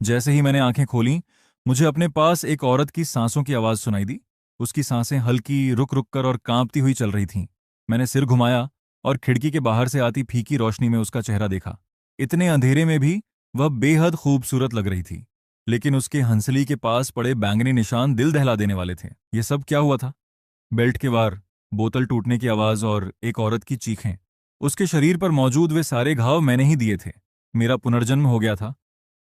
जैसे ही मैंने आंखें खोली, मुझे अपने पास एक औरत की सांसों की आवाज सुनाई दी। उसकी सांसें हल्की, रुक रुक कर और कांपती हुई चल रही थीं। मैंने सिर घुमाया और खिड़की के बाहर से आती फीकी रोशनी में उसका चेहरा देखा। इतने अंधेरे में भी वह बेहद खूबसूरत लग रही थी, लेकिन उसके हंसली के पास पड़े बैंगनी निशान दिल दहला देने वाले थे। ये सब क्या हुआ था? बेल्ट के वार, बोतल टूटने की आवाज और एक औरत की चीखें। उसके शरीर पर मौजूद वे सारे घाव मैंने ही दिए थे। मेरा पुनर्जन्म हो गया था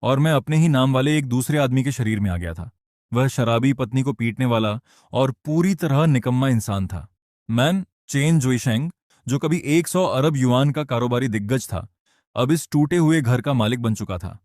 और मैं अपने ही नाम वाले एक दूसरे आदमी के शरीर में आ गया था। वह शराबी पत्नी को पीटने वाला और पूरी तरह निकम्मा इंसान था। मैन चेन जुइशेंग, जो कभी 100 अरब युआन का कारोबारी दिग्गज था, अब इस टूटे हुए घर का मालिक बन चुका था।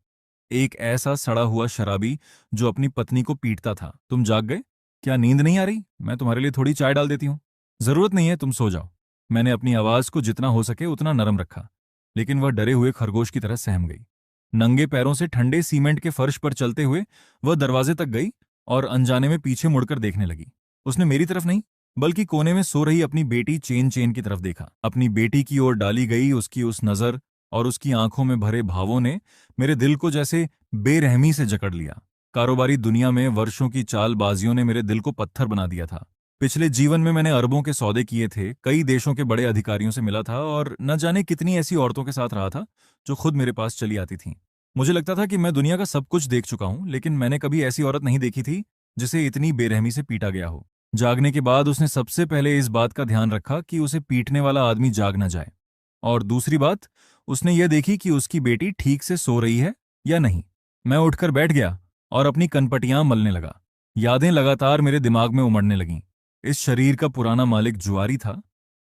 एक ऐसा सड़ा हुआ शराबी जो अपनी पत्नी को पीटता था। तुम जाग गए? क्या नींद नहीं आ रही? मैं तुम्हारे लिए थोड़ी चाय डाल देती हूँ। जरूरत नहीं है, तुम सो जाओ। मैंने अपनी आवाज को जितना हो सके उतना नरम रखा, लेकिन वह डरे हुए खरगोश की तरह सहम गई। नंगे पैरों से ठंडे सीमेंट के फर्श पर चलते हुए वह दरवाजे तक गई और अनजाने में पीछे मुड़कर देखने लगी। उसने मेरी तरफ नहीं, बल्कि कोने में सो रही अपनी बेटी चेन चेन की तरफ देखा। अपनी बेटी की ओर डाली गई उसकी उस नजर और उसकी आंखों में भरे भावों ने मेरे दिल को जैसे बेरहमी से जकड़ लिया। कारोबारी दुनिया में वर्षों की चालबाजियों ने मेरे दिल को पत्थर बना दिया था। पिछले जीवन में मैंने अरबों के सौदे किए थे, कई देशों के बड़े अधिकारियों से मिला था और न जाने कितनी ऐसी औरतों के साथ रहा था जो खुद मेरे पास चली आती थीं। मुझे लगता था कि मैं दुनिया का सब कुछ देख चुका हूं, लेकिन मैंने कभी ऐसी औरत नहीं देखी थी जिसे इतनी बेरहमी से पीटा गया हो। जागने के बाद उसने सबसे पहले इस बात का ध्यान रखा कि उसे पीटने वाला आदमी जाग न जाए, और दूसरी बात, उसने यह देखी कि उसकी बेटी ठीक से सो रही है या नहीं। मैं उठकर बैठ गया और अपनी कनपटियां मलने लगा। यादें लगातार मेरे दिमाग में उमड़ने लगीं। इस शरीर का पुराना मालिक जुआरी था।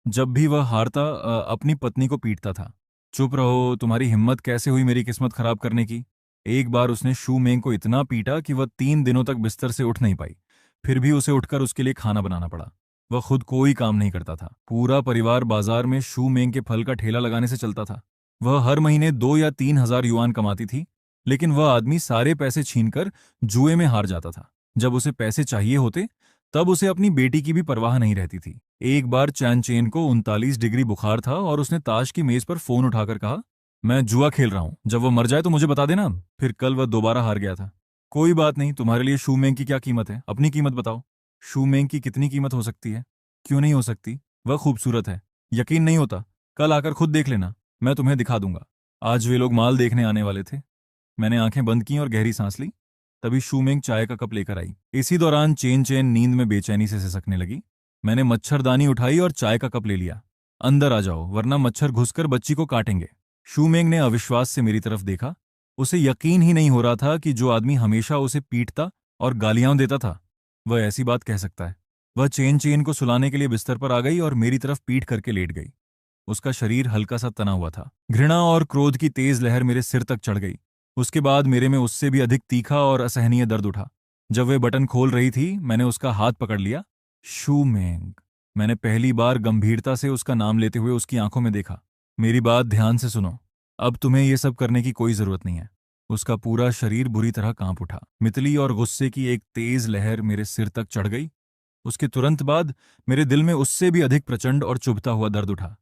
जब भी वह हारता अपनी पत्नी को पीटता था। चुप रहो, तुम्हारी हिम्मत कैसे हुई मेरी किस्मत खराब करने की? एक बार उसने शू मेंग को इतना पीटा कि वह 3 दिनों तक बिस्तर से उठ नहीं पाई। फिर भी उसे उठकर उसके लिए खाना बनाना पड़ा। वह खुद कोई काम नहीं करता था। पूरा परिवार बाजार में शू मेंग के फल का ठेला लगाने से चलता था। वह हर महीने 2 या 3 हजार युआन कमाती थी, लेकिन वह आदमी सारे पैसे छीनकर जुए में हार जाता था। जब उसे पैसे चाहिए होते, तब उसे अपनी बेटी की भी परवाह नहीं रहती थी। एक बार चैन चेन को 39 डिग्री बुखार था और उसने ताश की मेज पर फोन उठाकर कहा, मैं जुआ खेल रहा हूं, जब वो मर जाए तो मुझे बता देना। फिर कल वह दोबारा हार गया था। कोई बात नहीं, तुम्हारे लिए शू मेंग की क्या कीमत है? अपनी कीमत बताओ। शू मेंग की कितनी कीमत हो सकती है? क्यों नहीं हो सकती? वह खूबसूरत है। यकीन नहीं होता? कल आकर खुद देख लेना, मैं तुम्हें दिखा दूंगा। आज वे लोग माल देखने आने वाले थे। मैंने आंखें बंद की और गहरी सांस ली। तभी शूमेंग चाय का कप लेकर आई। इसी दौरान चेन चेन नींद में बेचैनी से सिसकने लगी। मैंने मच्छरदानी उठाई और चाय का कप ले लिया। अंदर आ जाओ, वरना मच्छर घुसकर बच्ची को काटेंगे। शूमेंग ने अविश्वास से मेरी तरफ देखा। उसे यकीन ही नहीं हो रहा था कि जो आदमी हमेशा उसे पीटता और गालियां देता था, वह ऐसी बात कह सकता है। वह चेन चेन को सुलाने के लिए बिस्तर पर आ गई और मेरी तरफ पीठ करके लेट गई। उसका शरीर हल्का सा तना हुआ था। घृणा और क्रोध की तेज लहर मेरे सिर तक चढ़ गई। उसके बाद मेरे में उससे भी अधिक तीखा और असहनीय दर्द उठा। जब वे बटन खोल रही थी, मैंने उसका हाथ पकड़ लिया। शू मेंग। मैंने पहली बार गंभीरता से उसका नाम लेते हुए उसकी आंखों में देखा। मेरी बात ध्यान से सुनो। अब तुम्हें यह सब करने की कोई जरूरत नहीं है। उसका पूरा शरीर बुरी तरह कांप उठा। मितली और गुस्से की एक तेज लहर मेरे सिर तक चढ़ गई। उसके तुरंत बाद मेरे दिल में उससे भी अधिक प्रचंड और चुभता हुआ दर्द उठा।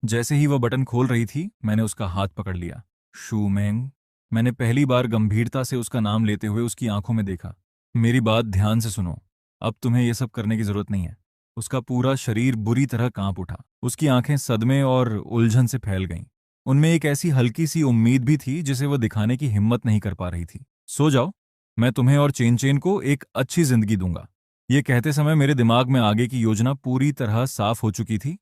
जैसे ही वह बटन खोल रही थी, मैंने उसका हाथ पकड़ लिया। शू मेंग। मैंने पहली बार गंभीरता से उसका नाम लेते हुए उसकी आंखों में देखा। मेरी बात ध्यान से सुनो। अब तुम्हें यह सब करने की जरूरत नहीं है। उसका पूरा शरीर बुरी तरह कांप उठा। उसकी आंखें सदमे और उलझन से फैल गईं। उनमें एक ऐसी हल्की सी उम्मीद भी थी जिसे वह दिखाने की हिम्मत नहीं कर पा रही थी। सो जाओ, मैं तुम्हें और चेन चेन को एक अच्छी जिंदगी दूंगा। ये कहते समय मेरे दिमाग में आगे की योजना पूरी तरह साफ हो चुकी थी।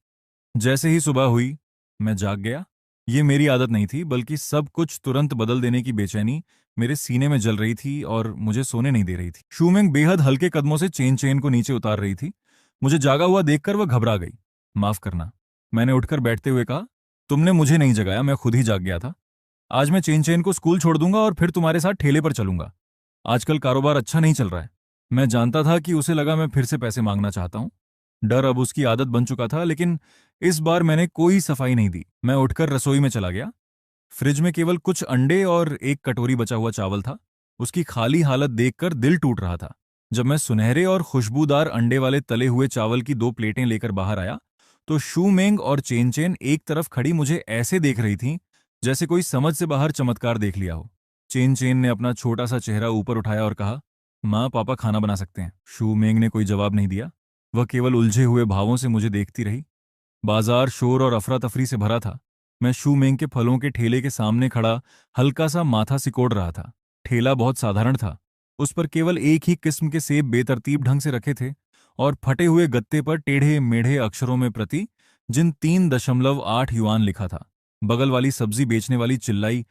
जैसे ही सुबह हुई, मैं जाग गया। ये मेरी आदत नहीं थी, बल्कि सब कुछ तुरंत बदल देने की बेचैनी मेरे सीने में जल रही थी और मुझे सोने नहीं दे रही थी। शूमेंग बेहद हल्के कदमों से चेन चेन को नीचे उतार रही थी। मुझे जागा हुआ देखकर वह घबरा गई। माफ करना, मैंने उठकर बैठते हुए कहा। तुमने मुझे नहीं जगाया, मैं खुद ही जाग गया था। आज मैं चेन चेन को स्कूल छोड़ दूंगा और फिर तुम्हारे साथ ठेले पर चलूंगा। आजकल कारोबार अच्छा नहीं चल रहा है। मैं जानता था कि उसे लगा मैं फिर से पैसे मांगना चाहता हूं। डर अब उसकी आदत बन चुका था, लेकिन इस बार मैंने कोई सफाई नहीं दी। मैं उठकर रसोई में चला गया। फ्रिज में केवल कुछ अंडे और एक कटोरी बचा हुआ चावल था। उसकी खाली हालत देखकर दिल टूट रहा था। जब मैं सुनहरे और खुशबूदार अंडे वाले तले हुए चावल की 2 प्लेटें लेकर बाहर आया, तो शू मेंग और चेन चेन एक तरफ खड़ी मुझे ऐसे देख रही थीं जैसे कोई समझ से बाहर चमत्कार देख लिया हो। चेन चेन ने अपना छोटा सा चेहरा ऊपर उठाया और कहा, माँ पापा खाना बना सकते हैं। शू मेंग ने कोई जवाब नहीं दिया। वह केवल उलझे हुए भावों से मुझे देखती रही। बाजार शोर और अफरा तफरी से भरा था। मैं शू मेंग के फलों के ठेले के सामने खड़ा हल्का सा माथा सिकोड़ रहा था। ठेला बहुत साधारण था। उस पर केवल एक ही किस्म के सेब बेतरतीब ढंग से रखे थे और फटे हुए गत्ते पर टेढ़े मेढ़े अक्षरों में प्रति जिन 3.8 युआन लिखा था। बगल वाली सब्जी बेचने वाली चिल्लाई,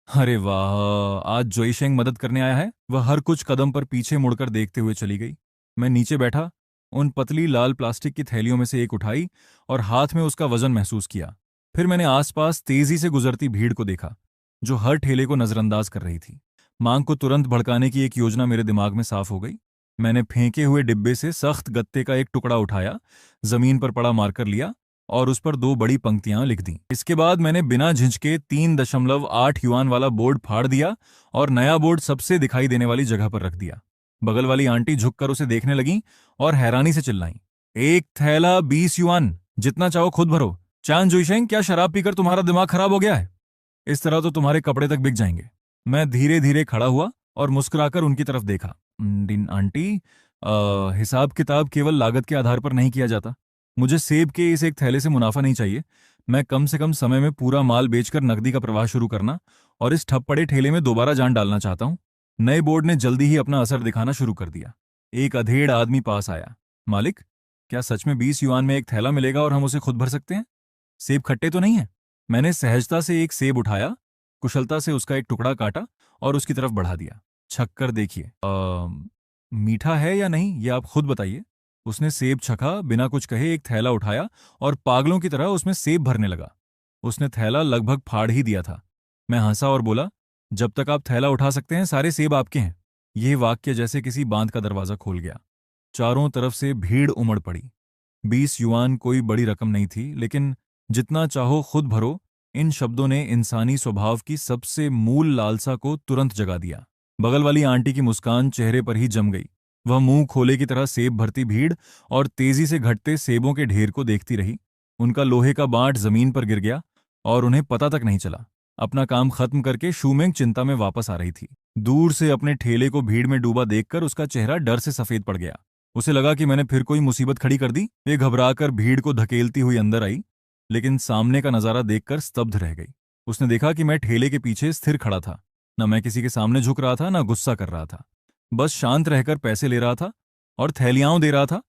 अरे वाह, आज जोईशेंग मदद करने आया है। वह हर कुछ कदम पर पीछे मुड़कर देखते हुए चली गई। मैं नीचे बैठा उन पतली लाल प्लास्टिक की थैलियों में से एक उठाई और हाथ में उसका वजन महसूस किया। फिर मैंने आसपास तेजी से गुजरती भीड़ को देखा, जो हर ठेले को नजरअंदाज कर रही थी। मांग को तुरंत भड़काने की एक योजना मेरे दिमाग में साफ हो गई। मैंने फेंके हुए डिब्बे से सख्त गत्ते का एक टुकड़ा उठाया, जमीन पर पड़ा मार्कर लिया और उस पर 2 बड़ी पंक्तियां लिख दी। इसके बाद मैंने बिना झिझके 3.8 युआन वाला बोर्ड फाड़ दिया और नया बोर्ड सबसे दिखाई देने वाली जगह पर रख दिया। बगल वाली आंटी झुककर उसे देखने लगी और हैरानी से चिल्लाई, एक थैला 20 युआन, जितना चाहो खुद भरो। चान जुइशेंग, क्या शराब पीकर तुम्हारा दिमाग खराब हो गया है? इस तरह तो तुम्हारे कपड़े तक बिक जाएंगे। मैं धीरे धीरे खड़ा हुआ और मुस्कुराकर उनकी तरफ देखा। आंटी, हिसाब किताब केवल लागत के आधार पर नहीं किया जाता। मुझे सेब के इस एक थैले से मुनाफा नहीं चाहिए। मैं कम से कम समय में पूरा माल बेचकर नकदी का प्रवाह शुरू करना और इस ठप पड़े ठेले में दोबारा जान डालना चाहता हूँ। नए बोर्ड ने जल्दी ही अपना असर दिखाना शुरू कर दिया। एक अधेड़ आदमी पास आया। मालिक, क्या सच में 20 युआन में एक थैला मिलेगा और हम उसे खुद भर सकते हैं? सेब खट्टे तो नहीं है? मैंने सहजता से एक सेब उठाया, कुशलता से उसका एक टुकड़ा काटा और उसकी तरफ बढ़ा दिया। छक कर देखिए, मीठा है या नहीं, ये आप खुद बताइए। उसने सेब छका, बिना कुछ कहे एक थैला उठाया और पागलों की तरह उसमें सेब भरने लगा। उसने थैला लगभग फाड़ ही दिया था। मैं हंसा और बोला, जब तक आप थैला उठा सकते हैं सारे सेब आपके हैं। यह वाक्य जैसे किसी बांध का दरवाजा खोल गया। चारों तरफ से भीड़ उमड़ पड़ी। 20 युआन कोई बड़ी रकम नहीं थी, लेकिन जितना चाहो खुद भरो, इन शब्दों ने इंसानी स्वभाव की सबसे मूल लालसा को तुरंत जगा दिया। बगल वाली आंटी की मुस्कान चेहरे पर ही जम गई। वह मुंह खोले की तरह सेब भरती भीड़ और तेजी से घटते सेबों के ढेर को देखती रही। उनका लोहे का बाट जमीन पर गिर गया और उन्हें पता तक नहीं चला। अपना काम खत्म करके शूमेंग चिंता में वापस आ रही थी। दूर से अपने ठेले को भीड़ में डूबा देखकर उसका चेहरा डर से सफेद पड़ गया। उसे लगा कि मैंने फिर कोई मुसीबत खड़ी कर दी। वे घबराकर भीड़ को धकेलती हुई अंदर आई, लेकिन सामने का नजारा देखकर स्तब्ध रह गई। उसने देखा कि मैं ठेले के पीछे स्थिर खड़ा था। न मैं किसी के सामने झुक रहा था, न गुस्सा कर रहा था। बस शांत रहकर पैसे ले रहा था और थैलियां दे रहा था,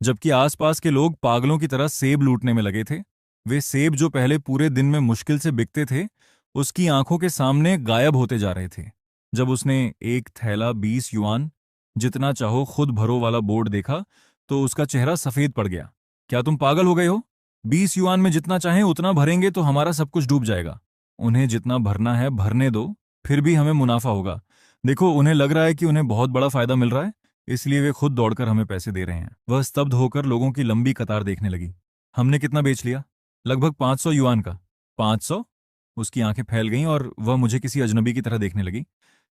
जबकि आसपास के लोग पागलों की तरह सेब लूटने में लगे थे। वे सेब जो पहले पूरे दिन में मुश्किल से बिकते थे, उसकी आंखों के सामने गायब होते जा रहे थे। जब उसने एक थैला 20 युआन, जितना चाहो खुद भरो वाला बोर्ड देखा, तो उसका चेहरा सफेद पड़ गया। क्या तुम पागल हो गए हो? 20 युआन में जितना चाहें उतना भरेंगे तो हमारा सब कुछ डूब जाएगा। उन्हें जितना भरना है भरने दो, फिर भी हमें मुनाफा होगा। देखो, उन्हें लग रहा है कि उन्हें बहुत बड़ा फायदा मिल रहा है, इसलिए वे खुद दौड़कर हमें पैसे दे रहे हैं। वह स्तब्ध होकर लोगों की लंबी कतार देखने लगी। हमने कितना बेच लिया? लगभग 500 युआन का। 500? उसकी आंखें फैल गईं और वह मुझे किसी अजनबी की तरह देखने लगी।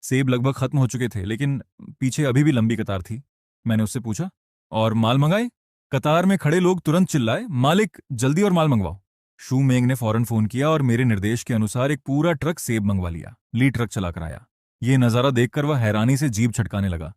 सेब लगभग खत्म हो चुके थे, लेकिन पीछे अभी भी लंबी कतार थी। मैंने उससे पूछा, और माल मंगाए? कतार में खड़े लोग तुरंत चिल्लाए, मालिक जल्दी और माल मंगवाओ। शू मेंग ने फौरन फोन किया और मेरे निर्देश के अनुसार एक पूरा ट्रक सेब मंगवा लिया। ली ट्रक चलाकर आया। ये नजारा देखकर वह हैरानी से जीभ छटकाने लगा।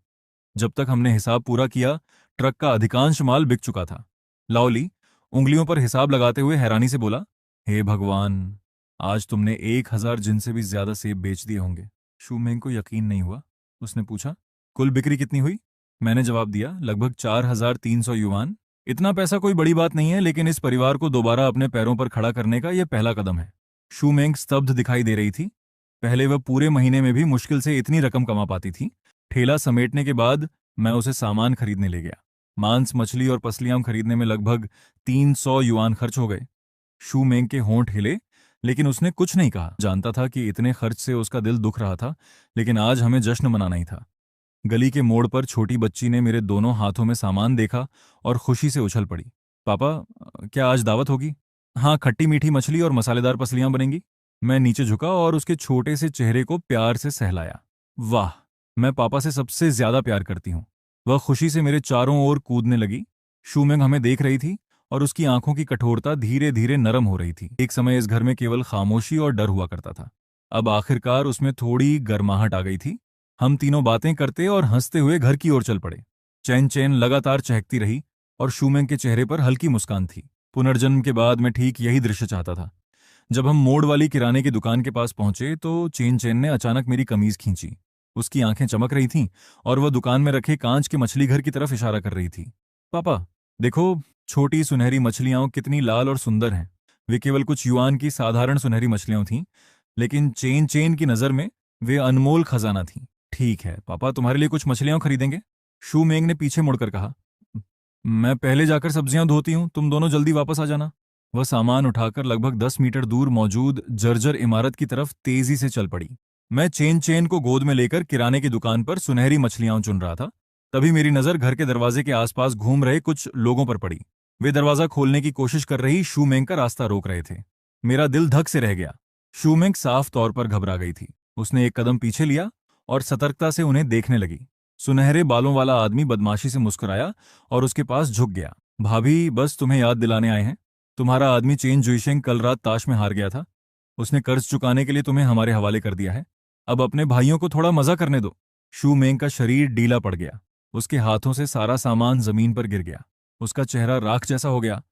जब तक हमने हिसाब पूरा किया, ट्रक का अधिकांश माल बिक चुका था। लाओली उंगलियों पर हिसाब लगाते हुए हैरानी से बोला, हे भगवान, आज तुमने 1000 जिन से भी ज्यादा सेब बेच दिए होंगे। शू मेंग को यकीन नहीं हुआ। उसने पूछा, कुल बिक्री कितनी हुई? मैंने जवाब दिया, लगभग 4300 युआन। इतना पैसा कोई बड़ी बात नहीं है, लेकिन इस परिवार को दोबारा अपने पैरों पर खड़ा करने का यह पहला कदम है। शू मेंग स्तब्ध दिखाई दे रही थी। पहले वह पूरे महीने में भी मुश्किल से इतनी रकम कमा पाती थी। ठेला समेटने के बाद मैं उसे सामान खरीदने ले गया। मांस, मछली और पसलियां खरीदने में लगभग 300 युआन खर्च हो गए। शू मेंग के होंठ हिले, लेकिन उसने कुछ नहीं कहा। जानता था कि इतने खर्च से उसका दिल दुख रहा था, लेकिन आज हमें जश्न मनाना ही था। गली के मोड़ पर छोटी बच्ची ने मेरे दोनों हाथों में सामान देखा और खुशी से उछल पड़ी। पापा, क्या आज दावत होगी? हाँ, खट्टी मीठी मछली और मसालेदार पसलियां बनेंगी। मैं नीचे झुका और उसके छोटे से चेहरे को प्यार से सहलाया। वाह, मैं पापा से सबसे ज्यादा प्यार करती हूँ। वह खुशी से मेरे चारों ओर कूदने लगी। शूमेंग हमें देख रही थी और उसकी आंखों की कठोरता धीरे धीरे नरम हो रही थी। एक समय इस घर में केवल खामोशी और डर हुआ करता था। अब आखिरकार उसमें थोड़ी गर्माहट आ गई थी। हम तीनों बातें करते और हंसते हुए घर की ओर चल पड़े। चैन चैन लगातार चहकती रही और शूमेंग के चेहरे पर हल्की मुस्कान थी। पुनर्जन्म के बाद मैं ठीक यही दृश्य चाहता था। जब हम मोड़ वाली किराने की दुकान के पास पहुंचे तो चेन चेन ने अचानक मेरी कमीज खींची। उसकी आंखें चमक रही थीं और वह दुकान में रखे कांच के मछली घर की तरफ इशारा कर रही थी। पापा, देखो, छोटी सुनहरी मछलियां कितनी लाल और सुंदर हैं। वे केवल कुछ युआन की साधारण सुनहरी मछलियां थीं, लेकिन चेन चेन की नज़र में वे अनमोल खजाना थीं। ठीक है पापा, तुम्हारे लिए कुछ मछलियां खरीदेंगे। शू मेंग ने पीछे मुड़कर कहा। मैं पहले जाकर सब्जियां धोती हूं, तुम दोनों जल्दी वापस आ जाना। वह सामान उठाकर लगभग 10 मीटर दूर मौजूद जर्जर इमारत की तरफ तेजी से चल पड़ी। मैं चेन चेन को गोद में लेकर किराने की दुकान पर सुनहरी मछलियां चुन रहा था। तभी मेरी नजर घर के दरवाजे के आसपास घूम रहे कुछ लोगों पर पड़ी। वे दरवाजा खोलने की कोशिश कर रही शूमेंग का रास्ता रोक रहे थे। मेरा दिल धक से रह गया। शूमेंग साफ तौर पर घबरा गई थी। उसने एक कदम पीछे लिया और सतर्कता से उन्हें देखने लगी। सुनहरे बालों वाला आदमी बदमाशी से मुस्कुराया और उसके पास झुक गया। भाभी, बस तुम्हें याद दिलाने आए हैं। तुम्हारा आदमी चेन जुइशेंग कल रात ताश में हार गया था। उसने कर्ज चुकाने के लिए तुम्हें हमारे हवाले कर दिया है। अब अपने भाइयों को थोड़ा मजा करने दो। शू मेंग का शरीर ढीला पड़ गया। उसके हाथों से सारा सामान जमीन पर गिर गया। उसका चेहरा राख जैसा हो गया,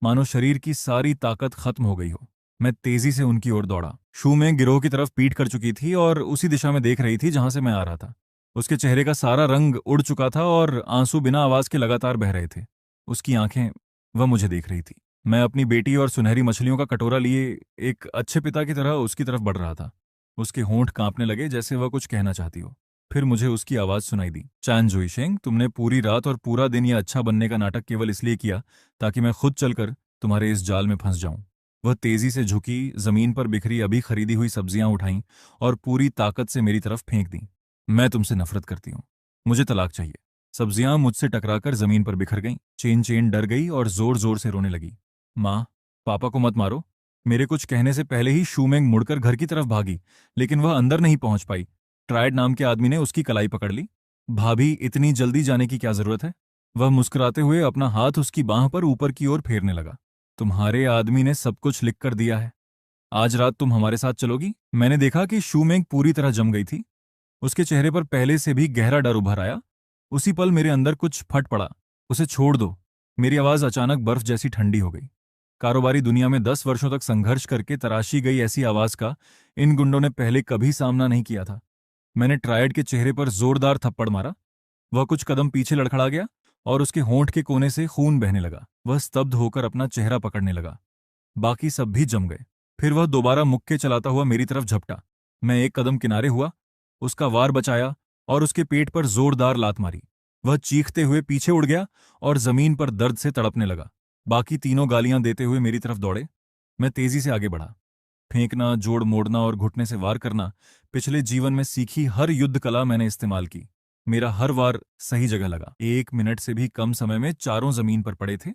मानो शरीर की सारी ताकत खत्म हो गई हो। मैं तेजी से उनकी ओर दौड़ा। शू मेंग गिरोह की तरफ पीठ कर चुकी थी और उसी दिशा में देख रही थी जहां से मैं आ रहा था। उसके चेहरे का सारा रंग उड़ चुका था और आंसू बिना आवाज के लगातार बह रहे थे। उसकी आंखें, वह मुझे देख रही थी। मैं अपनी बेटी और सुनहरी मछलियों का कटोरा लिए एक अच्छे पिता की तरह उसकी तरफ बढ़ रहा था। उसके होंठ कांपने लगे जैसे वह कुछ कहना चाहती हो। फिर मुझे उसकी आवाज सुनाई दी। चान जुइशेंग, तुमने पूरी रात और पूरा दिन यह अच्छा बनने का नाटक केवल इसलिए किया ताकि मैं खुद चलकर तुम्हारे इस जाल में फंस जाऊं। वह तेजी से झुकी, जमीन पर बिखरी अभी खरीदी हुई सब्जियां उठाईं और पूरी ताकत से मेरी तरफ फेंक दी। मैं तुमसे नफरत करती हूँ। मुझे तलाक चाहिए। सब्जियां मुझसे टकराकर जमीन पर बिखर गईं। चेन चेन डर गई और जोर जोर से रोने लगी। माँ, पापा को मत मारो। मेरे कुछ कहने से पहले ही शूमेंग मुड़कर घर की तरफ भागी, लेकिन वह अंदर नहीं पहुंच पाई। ट्रायड नाम के आदमी ने उसकी कलाई पकड़ ली। भाभी, इतनी जल्दी जाने की क्या जरूरत है? वह मुस्कुराते हुए अपना हाथ उसकी बांह पर ऊपर की ओर फेरने लगा। तुम्हारे आदमी ने सब कुछ लिख कर दिया है। आज रात तुम हमारे साथ चलोगी? मैंने देखा कि शूमेंग पूरी तरह जम गई थी। उसके चेहरे पर पहले से भी गहरा डर उभर आया। उसी पल मेरे अंदर कुछ फट पड़ा। उसे छोड़ दो। मेरी आवाज अचानक बर्फ जैसी ठंडी हो गई। कारोबारी दुनिया में 10 वर्षों तक संघर्ष करके तराशी गई ऐसी आवाज का इन गुंडों ने पहले कभी सामना नहीं किया था। मैंने ट्रायड के चेहरे पर जोरदार थप्पड़ मारा। वह कुछ कदम पीछे लड़खड़ा गया और उसके होंठ के कोने से खून बहने लगा। वह स्तब्ध होकर अपना चेहरा पकड़ने लगा। बाकी सब भी जम गए। फिर वह दोबारा मुक्के चलाता हुआ मेरी तरफ झपटा। मैं एक कदम किनारे हुआ, उसका वार बचाया और उसके पेट पर जोरदार लात मारी। वह चीखते हुए पीछे उड़ गया और जमीन पर दर्द से तड़पने लगा। बाकी तीनों गालियां देते हुए मेरी तरफ दौड़े। मैं तेजी से आगे बढ़ा। फेंकना, जोड़ मोड़ना और घुटने से वार करना, पिछले जीवन में सीखी हर युद्ध कला मैंने इस्तेमाल की। मेरा हर वार सही जगह लगा। 1 मिनट से भी कम समय में चारों जमीन पर पड़े थे।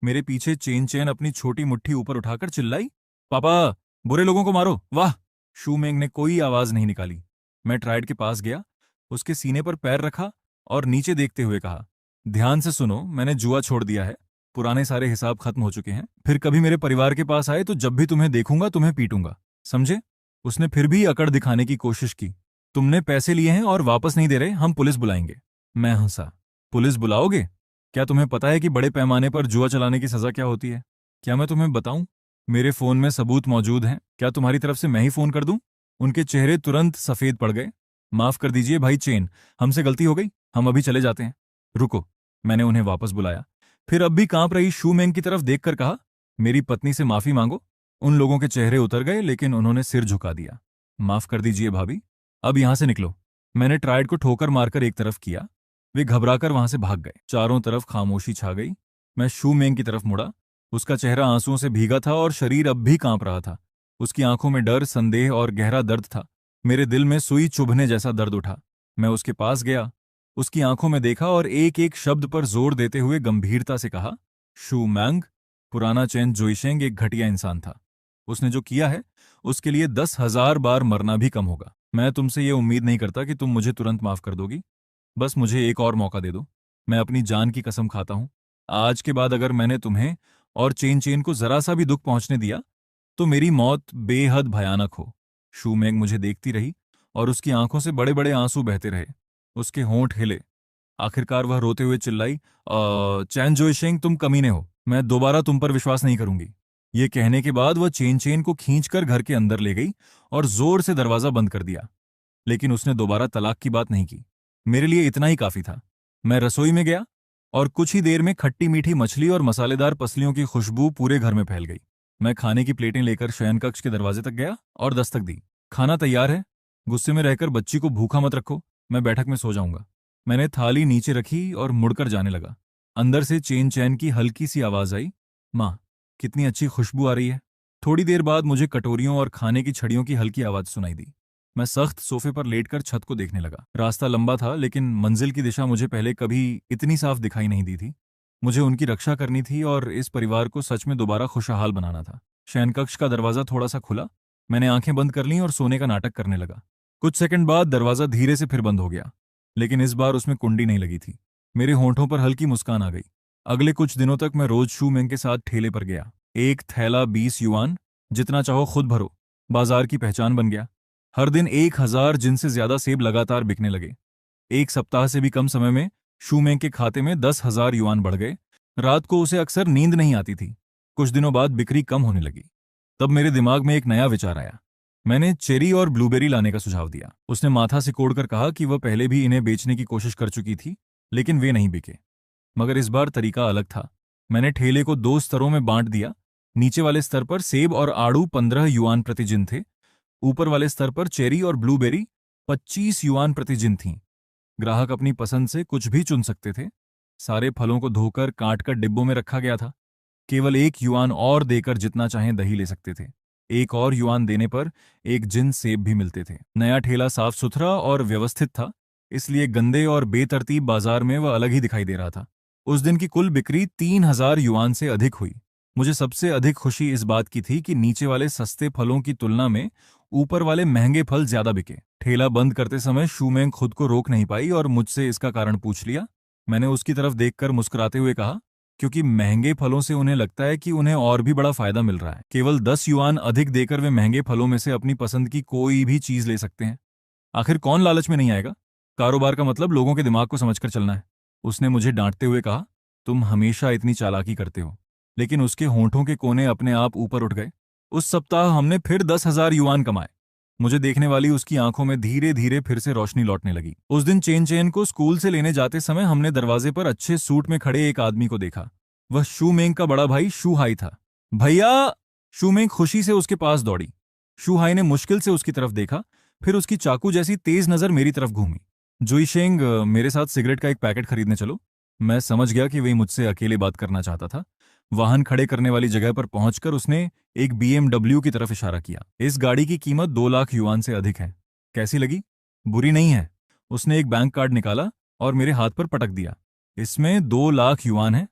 मेरे पीछे चेन चेन अपनी छोटी मुट्ठी ऊपर उठाकर चिल्लाई, पापा, बुरे लोगों को मारो। वाह! शूमेंग ने कोई आवाज नहीं निकाली। मैं ट्राइड के पास गया, उसके सीने पर पैर रखा और नीचे देखते हुए कहा, ध्यान से सुनो, मैंने जुआ छोड़ दिया है। पुराने सारे हिसाब खत्म हो चुके हैं। फिर कभी मेरे परिवार के पास आए तो जब भी तुम्हें देखूंगा तुम्हें पीटूंगा, समझे? उसने फिर भी अकड़ दिखाने की कोशिश की। तुमने पैसे लिए हैं और वापस नहीं दे रहे, हम पुलिस बुलाएंगे। मैं हंसा। पुलिस बुलाओगे? क्या तुम्हें पता है कि बड़े पैमाने पर जुआ चलाने की सजा क्या होती है? क्या मैं तुम्हें बताऊं? मेरे फोन में सबूत मौजूद हैं। क्या तुम्हारी तरफ से मैं ही फोन कर दूं? उनके चेहरे तुरंत सफेद पड़ गए। माफ कर दीजिए भाई चेन, हमसे गलती हो गई, हम अभी चले जाते हैं। रुको, मैंने उन्हें वापस बुलाया। फिर अब भी कांप रही शूमेंग की तरफ देखकर कहा, मेरी पत्नी से माफी मांगो। उन लोगों के चेहरे उतर गए, लेकिन उन्होंने सिर झुका दिया। माफ कर दीजिए भाभी, अब यहां से निकलो। मैंने ट्रायड को ठोकर मारकर एक तरफ किया। वे घबराकर वहां से भाग गए। चारों तरफ खामोशी छा गई। मैं शूमेंग की तरफ मुड़ा। उसका चेहरा आंसुओं से भीगा था और शरीर अब भी कांप रहा था। उसकी आंखों में डर, संदेह और गहरा दर्द था। मेरे दिल में सुई चुभने जैसा दर्द उठा। मैं उसके पास गया, उसकी आंखों में देखा और एक एक शब्द पर जोर देते हुए गंभीरता से कहा, शू मैंग, पुराना चेन जुइशेंग एक घटिया इंसान था। उसने जो किया है उसके लिए 10,000 बार मरना भी कम होगा। मैं तुमसे ये उम्मीद नहीं करता कि तुम मुझे तुरंत माफ कर दोगी। बस मुझे एक और मौका दे दो। मैं अपनी जान की कसम खाता हूं, आज के बाद अगर मैंने तुम्हें और चेन चेन को जरा सा भी दुख पहुंचने दिया तो मेरी मौत बेहद भयानक हो। शूमेंग मुझे देखती रही और उसकी आंखों से बड़े बड़े आंसू बहते रहे। उसके होंठ हिले। आखिरकार वह रोते हुए चिल्लाई, चैन जोइशेंग, तुम कमीने हो, मैं दोबारा तुम पर विश्वास नहीं करूंगी। ये कहने के बाद वह चेन चेन को खींचकर घर के अंदर ले गई और जोर से दरवाजा बंद कर दिया। लेकिन उसने दोबारा तलाक की बात नहीं की। मेरे लिए इतना ही काफी था। मैं रसोई में गया और कुछ ही देर में खट्टी मीठी मछली और मसालेदार पसलियों की खुशबू पूरे घर में फैल गई। मैं खाने की प्लेटें लेकर शयन कक्ष के दरवाजे तक गया और दस्तक दी। खाना तैयार है। गुस्से में रहकर बच्ची को भूखा मत रखो, मैं बैठक में सो जाऊंगा। मैंने थाली नीचे रखी और मुड़कर जाने लगा। अंदर से चेन चैन की हल्की सी आवाज आई, माँ, कितनी अच्छी खुशबू आ रही है। थोड़ी देर बाद मुझे कटोरियों और खाने की छड़ियों की हल्की आवाज सुनाई दी। मैं सख्त सोफे पर लेटकर छत को देखने लगा। रास्ता लंबा था, लेकिन मंजिल की दिशा मुझे पहले कभी इतनी साफ दिखाई नहीं दी थी। मुझे उनकी रक्षा करनी थी और इस परिवार को सच में दोबारा खुशहाल बनाना था। शयनकक्ष का दरवाजा थोड़ा सा खुला। मैंने आंखें बंद कर लीं और सोने का नाटक करने लगा। कुछ सेकंड बाद दरवाजा धीरे से फिर बंद हो गया, लेकिन इस बार उसमें कुंडी नहीं लगी थी। मेरे होंठों पर हल्की मुस्कान आ गई। अगले कुछ दिनों तक मैं रोज शूमेंग के साथ ठेले पर गया। एक थैला 20 युआन, जितना चाहो खुद भरो, बाजार की पहचान बन गया। हर दिन 1,000 जिनसे ज्यादा सेब लगातार बिकने लगे। एक सप्ताह से भी कम समय में शूमेंग के खाते में 10,000 युआन बढ़ गए। रात को उसे अक्सर नींद नहीं आती थी। कुछ दिनों बाद बिक्री कम होने लगी। तब मेरे दिमाग में एक नया विचार आया। मैंने चेरी और ब्लूबेरी लाने का सुझाव दिया। उसने माथा सिकोड़कर कहा कि वह पहले भी इन्हें बेचने की कोशिश कर चुकी थी, लेकिन वे नहीं बिके। मगर इस बार तरीका अलग था। मैंने ठेले को 2 स्तरों में बांट दिया। नीचे वाले स्तर पर सेब और आड़ू 15 युआन प्रति जिन थे। ऊपर वाले स्तर पर चेरी और ब्लूबेरी 25 युआन प्रति जिन थीं। ग्राहक अपनी पसंद से कुछ भी चुन सकते थे। सारे फलों को धोकर काट कर डिब्बों में रखा गया था। केवल 1 युआन और देकर जितना चाहें दही ले सकते थे। 1 और युआन देने पर एक जिन सेब भी मिलते थे। नया ठेला साफ सुथरा और व्यवस्थित था, इसलिए गंदे और बेतरतीब बाजार में वह अलग ही दिखाई दे रहा था। उस दिन की कुल बिक्री 3,000 युआन से अधिक हुई। मुझे सबसे अधिक खुशी इस बात की थी कि नीचे वाले सस्ते फलों की तुलना में ऊपर वाले महंगे फल ज्यादा बिके। ठेला बंद करते समय शूमेंग खुद को रोक नहीं पाई और मुझसे इसका कारण पूछ लिया। मैंने उसकी तरफ देखकर मुस्कुराते हुए कहा, क्योंकि महंगे फलों से उन्हें लगता है कि उन्हें और भी बड़ा फायदा मिल रहा है। केवल 10 युआन अधिक देकर वे महंगे फलों में से अपनी पसंद की कोई भी चीज ले सकते हैं। आखिर कौन लालच में नहीं आएगा? कारोबार का मतलब लोगों के दिमाग को समझकर चलना है। उसने मुझे डांटते हुए कहा, तुम हमेशा इतनी चालाकी करते हो। लेकिन उसके होंठों के कोने अपने आप ऊपर उठ गए। उस सप्ताह हमने फिर 10,000 युआन कमाए। मुझे देखने वाली उसकी आंखों में धीरे धीरे फिर से रोशनी लौटने लगी। उस दिन चेन चेन को स्कूल से लेने जाते समय हमने दरवाजे पर अच्छे सूट में खड़े एक आदमी को देखा। वह शूमेंग का बड़ा भाई शूहाई था। भैया! शूमेंग खुशी से उसके पास दौड़ी। शूहाई ने मुश्किल से उसकी तरफ देखा, फिर उसकी चाकू जैसी तेज नजर मेरी तरफ घूमी। जुईशेंग, मेरे साथ सिगरेट का एक पैकेट खरीदने चलो। मैं समझ गया कि वही मुझसे अकेले बात करना चाहता था। वाहन खड़े करने वाली जगह पर पहुंचकर उसने एक BMW की तरफ इशारा किया। इस गाड़ी की कीमत 2 लाख युआन से अधिक है। कैसी लगी? बुरी नहीं है। उसने एक बैंक कार्ड निकाला और मेरे हाथ पर पटक दिया। इसमें 2 लाख युआन है।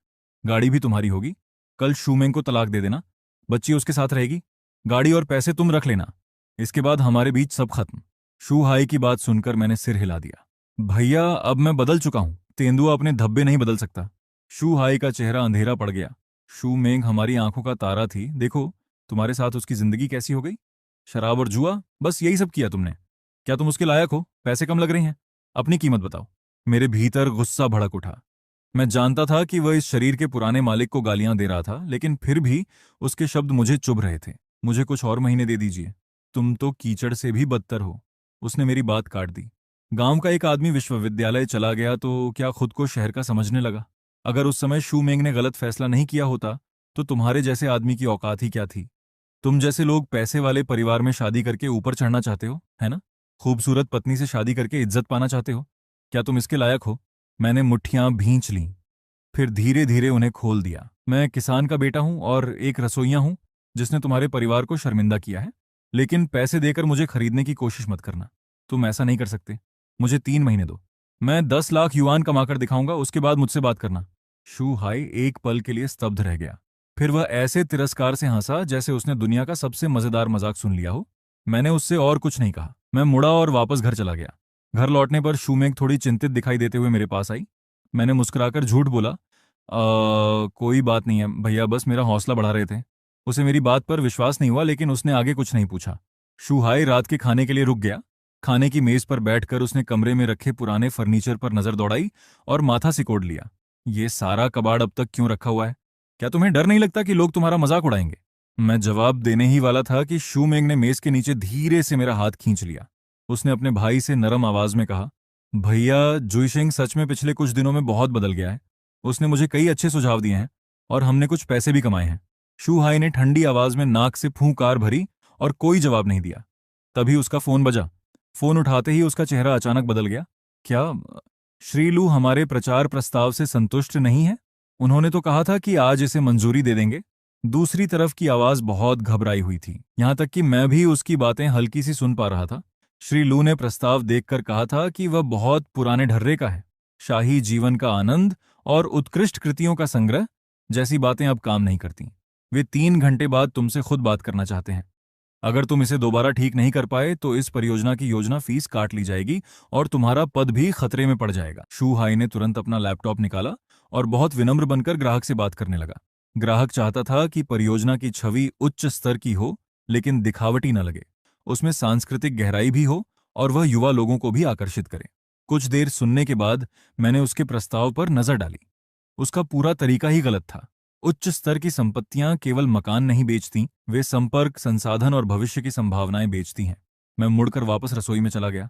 गाड़ी भी तुम्हारी होगी। कल शूमेंग को तलाक दे देना। बच्ची उसके साथ रहेगी। गाड़ी और पैसे तुम रख लेना। इसके बाद हमारे बीच सब खत्म। शू हाई की बात सुनकर मैंने सिर हिला दिया। भैया, अब मैं बदल चुका हूं। तेंदुआ अपने धब्बे नहीं बदल सकता। शू हाई का चेहरा अंधेरा पड़ गया। शू मेंग हमारी आंखों का तारा थी। देखो, तुम्हारे साथ उसकी जिंदगी कैसी हो गई। शराब और जुआ, बस यही सब किया तुमने। क्या तुम उसके लायक हो? पैसे कम लग रहे हैं। अपनी कीमत बताओ। मेरे भीतर गुस्सा भड़क उठा। मैं जानता था कि वह इस शरीर के पुराने मालिक को गालियां दे रहा था, लेकिन फिर भी उसके शब्द मुझे चुभ रहे थे। मुझे कुछ और महीने दे दीजिए। तुम तो कीचड़ से भी बदतर हो। उसने मेरी बात काट दी। गांव का एक आदमी विश्वविद्यालय चला गया तो क्या खुद को शहर का समझने लगा? अगर उस समय शू मेंग ने गलत फैसला नहीं किया होता तो तुम्हारे जैसे आदमी की औकात ही क्या थी? तुम जैसे लोग पैसे वाले परिवार में शादी करके ऊपर चढ़ना चाहते हो, है ना? खूबसूरत पत्नी से शादी करके इज्जत पाना चाहते हो। क्या तुम इसके लायक हो? मैंने मुट्ठियां भींच लीं, फिर धीरे धीरे उन्हें खोल दिया। मैं किसान का बेटा हूं और एक रसोइया हूं जिसने तुम्हारे परिवार को शर्मिंदा किया है, लेकिन पैसे देकर मुझे खरीदने की कोशिश मत करना। तुम ऐसा नहीं कर सकते। मुझे 3 महीने दो। मैं 10 लाख युआन कमाकर दिखाऊंगा, उसके बाद मुझसे बात करना। शू हाई एक पल के लिए स्तब्ध रह गया। फिर वह ऐसे तिरस्कार से हंसा जैसे उसने दुनिया का सबसे मजेदार मजाक सुन लिया हो। मैंने उससे और कुछ नहीं कहा। मैं मुड़ा और वापस घर चला गया। घर लौटने पर शूमेंग थोड़ी चिंतित दिखाई देते हुए मेरे पास आई। मैंने मुस्कुराकर झूठ बोला, कोई बात नहीं है भैया, बस मेरा हौसला बढ़ा रहे थे। उसे मेरी बात पर विश्वास नहीं हुआ, लेकिन उसने आगे कुछ नहीं पूछा। शूहाई रात के खाने के लिए रुक गया। खाने की मेज पर बैठकर उसने कमरे में रखे पुराने फर्नीचर पर नजर दौड़ाई और माथा सिकोड़ लिया। ये सारा कबाड़ अब तक क्यों रखा हुआ है? क्या तुम्हें डर नहीं लगता कि लोग तुम्हारा मजाक उड़ाएंगे? मैं जवाब देने ही वाला था कि शूमेंग ने मेज के नीचे धीरे से मेरा हाथ खींच लिया। उसने अपने भाई से नरम आवाज में कहा, भैया, जुईशेंग सच में पिछले कुछ दिनों में बहुत बदल गया है। उसने मुझे कई अच्छे सुझाव दिए हैं और हमने कुछ पैसे भी कमाए हैं। शूहाई ने ठंडी आवाज में नाक से फूंकार भरी और कोई जवाब नहीं दिया। तभी उसका फोन बजा। फोन उठाते ही उसका चेहरा अचानक बदल गया। क्या श्री लू हमारे प्रचार प्रस्ताव से संतुष्ट नहीं है? उन्होंने तो कहा था कि आज इसे मंजूरी दे देंगे। दूसरी तरफ की आवाज बहुत घबराई हुई थी, यहां तक कि मैं भी उसकी बातें हल्की सी सुन पा रहा था। श्री लू ने प्रस्ताव देखकर कहा था कि वह बहुत पुराने ढर्रे का है। शाही जीवन का आनंद और उत्कृष्ट कृतियों का संग्रह जैसी बातें अब काम नहीं करती। वे 3 घंटे बाद तुमसे खुद बात करना चाहते हैं। अगर तुम इसे दोबारा ठीक नहीं कर पाए तो इस परियोजना की योजना फीस काट ली जाएगी और तुम्हारा पद भी खतरे में पड़ जाएगा। शू हाई ने तुरंत अपना लैपटॉप निकाला और बहुत विनम्र बनकर ग्राहक से बात करने लगा। ग्राहक चाहता था कि परियोजना की छवि उच्च स्तर की हो, लेकिन दिखावटी न लगे। उसमें सांस्कृतिक गहराई भी हो और वह युवा लोगों को भी आकर्षित करे। कुछ देर सुनने के बाद मैंने उसके प्रस्ताव पर नजर डाली। उसका पूरा तरीका ही गलत था। उच्च स्तर की संपत्तियां केवल मकान नहीं बेचती, वे संपर्क, संसाधन और भविष्य की संभावनाएं बेचती हैं। मैं मुड़कर वापस रसोई में चला गया।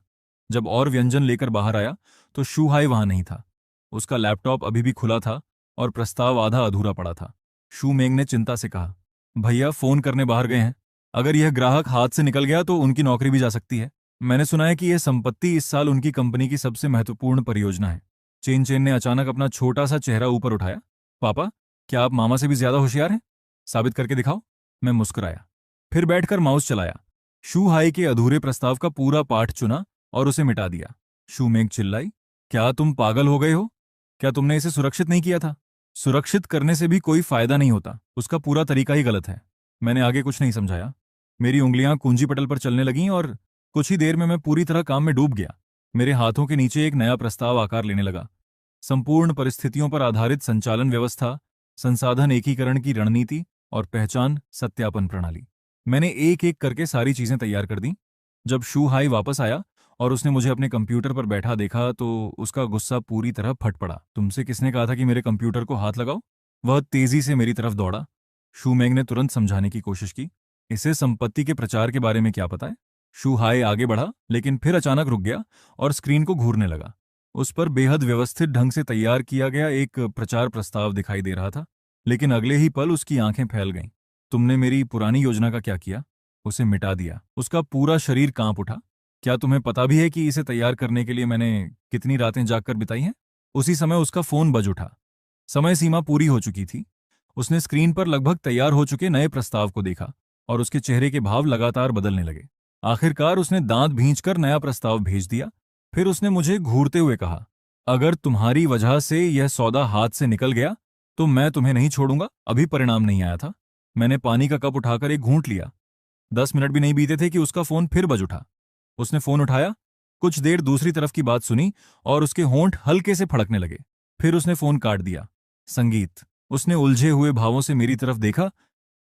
जब और व्यंजन लेकर बाहर आया तो शूहाई वहां नहीं था। उसका लैपटॉप अभी भी खुला था और प्रस्ताव आधा अधूरा पड़ा था। शू मेंग ने चिंता से कहा, भैया फोन करने बाहर गए हैं। अगर यह ग्राहक हाथ से निकल गया तो उनकी नौकरी भी जा सकती है। मैंने सुना है कि यह संपत्ति इस साल उनकी कंपनी की सबसे महत्वपूर्ण परियोजना है। चेन चेन ने अचानक अपना छोटा सा चेहरा ऊपर उठाया। पापा, क्या आप मामा से भी ज्यादा होशियार हैं? साबित करके दिखाओ। मैं मुस्कुराया, फिर बैठकर माउस चलाया। शू हाई के अधूरे प्रस्ताव का पूरा पाठ चुना और उसे मिटा दिया। शू मेंग चिल्लाई, क्या तुम पागल हो गए हो? क्या तुमने इसे सुरक्षित नहीं किया था? सुरक्षित करने से भी कोई फायदा नहीं होता, उसका पूरा तरीका ही गलत है। मैंने आगे कुछ नहीं समझाया। मेरी उंगलियां कुंजी पटल पर चलने लगीं और कुछ ही देर में मैं पूरी तरह काम में डूब गया। मेरे हाथों के नीचे एक नया प्रस्ताव आकार लेने लगा। संपूर्ण परिस्थितियों पर आधारित संचालन व्यवस्था, संसाधन एकीकरण की रणनीति और पहचान सत्यापन प्रणाली। मैंने एक एक करके सारी चीजें तैयार कर दी। जब शू हाई वापस आया और उसने मुझे अपने कंप्यूटर पर बैठा देखा तो उसका गुस्सा पूरी तरह फट पड़ा। तुमसे किसने कहा था कि मेरे कंप्यूटर को हाथ लगाओ? वह तेजी से मेरी तरफ दौड़ा। शू मेंग ने तुरंत समझाने की कोशिश की, इसे संपत्ति के प्रचार के बारे में क्या पता है? शू हाई आगे बढ़ा, लेकिन फिर अचानक रुक गया और स्क्रीन को घूरने लगा। उस पर बेहद व्यवस्थित ढंग से तैयार किया गया एक प्रचार प्रस्ताव दिखाई दे रहा था, लेकिन अगले ही पल उसकी आंखें फैल गईं। तुमने मेरी पुरानी योजना का क्या किया? उसे मिटा दिया। उसका पूरा शरीर कांप उठा। क्या तुम्हें पता भी है कि इसे तैयार करने के लिए मैंने कितनी रातें जागकर बिताई हैं? उसी समय उसका फोन बज उठा। समय सीमा पूरी हो चुकी थी। उसने स्क्रीन पर लगभग तैयार हो चुके नए प्रस्ताव को देखा और उसके चेहरे के भाव लगातार बदलने लगे। आखिरकार उसने दांत भींचकर नया प्रस्ताव भेज दिया। फिर उसने मुझे घूरते हुए कहा, अगर तुम्हारी वजह से यह सौदा हाथ से निकल गया तो मैं तुम्हें नहीं छोड़ूंगा। अभी परिणाम नहीं आया था। मैंने पानी का कप उठाकर एक घूंट लिया। 10 मिनट भी नहीं बीते थे कि उसका फोन फिर बज उठा। उसने फोन उठाया, कुछ देर दूसरी तरफ की बात सुनी और उसके होंठ हल्के से फड़कने लगे। फिर उसने फोन काट दिया। संगीत। उसने उलझे हुए भावों से मेरी तरफ देखा,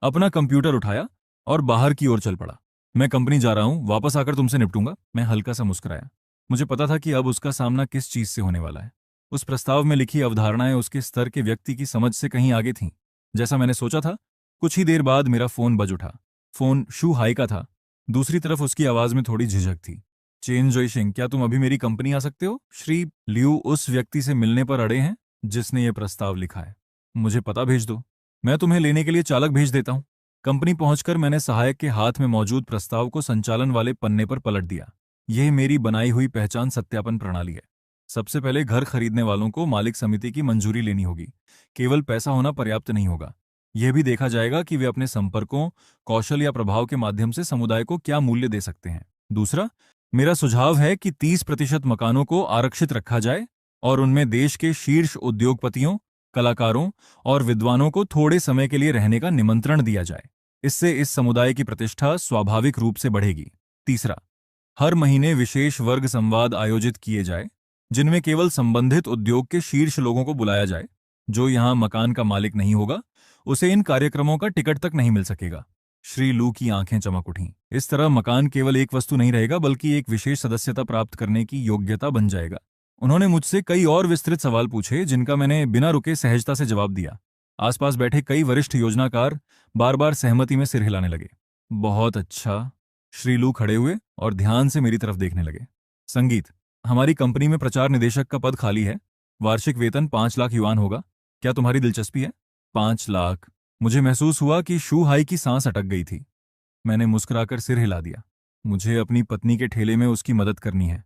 अपना कंप्यूटर उठाया और बाहर की ओर चल पड़ा। मैं कंपनी जा रहा हूं, वापस आकर तुमसे निपटूंगा। मैं हल्का सा मुस्कुराया। मुझे पता था कि अब उसका सामना किस चीज से होने वाला है। उस प्रस्ताव में लिखी अवधारणाएं उसके स्तर के व्यक्ति की समझ से कहीं आगे थीं। जैसा मैंने सोचा था। कुछ ही देर बाद मेरा फोन बज उठा। फोन शू हाई का था। दूसरी तरफ उसकी आवाज में थोड़ी झिझक थी। चेन जोइशिंग, क्या तुम अभी मेरी कंपनी आ सकते हो? श्री लियू उस व्यक्ति से मिलने पर अड़े हैं जिसने यह प्रस्ताव लिखा है। मुझे पता भेज दो, मैं तुम्हें लेने के लिए चालक भेज देता हूं। कंपनी पहुंचकर मैंने सहायक के हाथ में मौजूद प्रस्ताव को संचालन वाले पन्ने पर पलट दिया। यह मेरी बनाई हुई पहचान सत्यापन प्रणाली है। सबसे पहले घर खरीदने वालों को मालिक समिति की मंजूरी लेनी होगी। केवल पैसा होना पर्याप्त नहीं होगा। यह भी देखा जाएगा कि वे अपने संपर्कों, कौशल या प्रभाव के माध्यम से समुदाय को क्या मूल्य दे सकते हैं। दूसरा, मेरा सुझाव है कि 30% मकानों को आरक्षित रखा जाए और उनमें देश के शीर्ष उद्योगपतियों, कलाकारों और विद्वानों को थोड़े समय के लिए रहने का निमंत्रण दिया जाए। इससे इस समुदाय की प्रतिष्ठा स्वाभाविक रूप से बढ़ेगी। तीसरा, हर महीने विशेष वर्ग संवाद आयोजित किए जाए जिनमें केवल संबंधित उद्योग के शीर्ष लोगों को बुलाया जाए। जो यहां मकान का मालिक नहीं होगा उसे इन कार्यक्रमों का टिकट तक नहीं मिल सकेगा। श्री लू की आंखें चमक उठीं। इस तरह मकान केवल एक वस्तु नहीं रहेगा बल्कि एक विशेष सदस्यता प्राप्त करने की योग्यता बन जाएगा। उन्होंने मुझसे कई और विस्तृत सवाल पूछे जिनका मैंने बिना रुके सहजता से जवाब दिया। आसपास बैठे कई वरिष्ठ योजनाकार बार बार सहमति में सिर हिलाने लगे। बहुत अच्छा। श्री लू खड़े हुए और ध्यान से मेरी तरफ देखने लगे। संगीत, हमारी कंपनी में प्रचार निदेशक का पद खाली है। वार्षिक वेतन 5 लाख युआन होगा। क्या तुम्हारी दिलचस्पी है? 5 लाख। मुझे महसूस हुआ कि शू हाई की सांस अटक गई थी। मैंने मुस्कुराकर सिर हिला दिया। मुझे अपनी पत्नी के ठेले में उसकी मदद करनी है।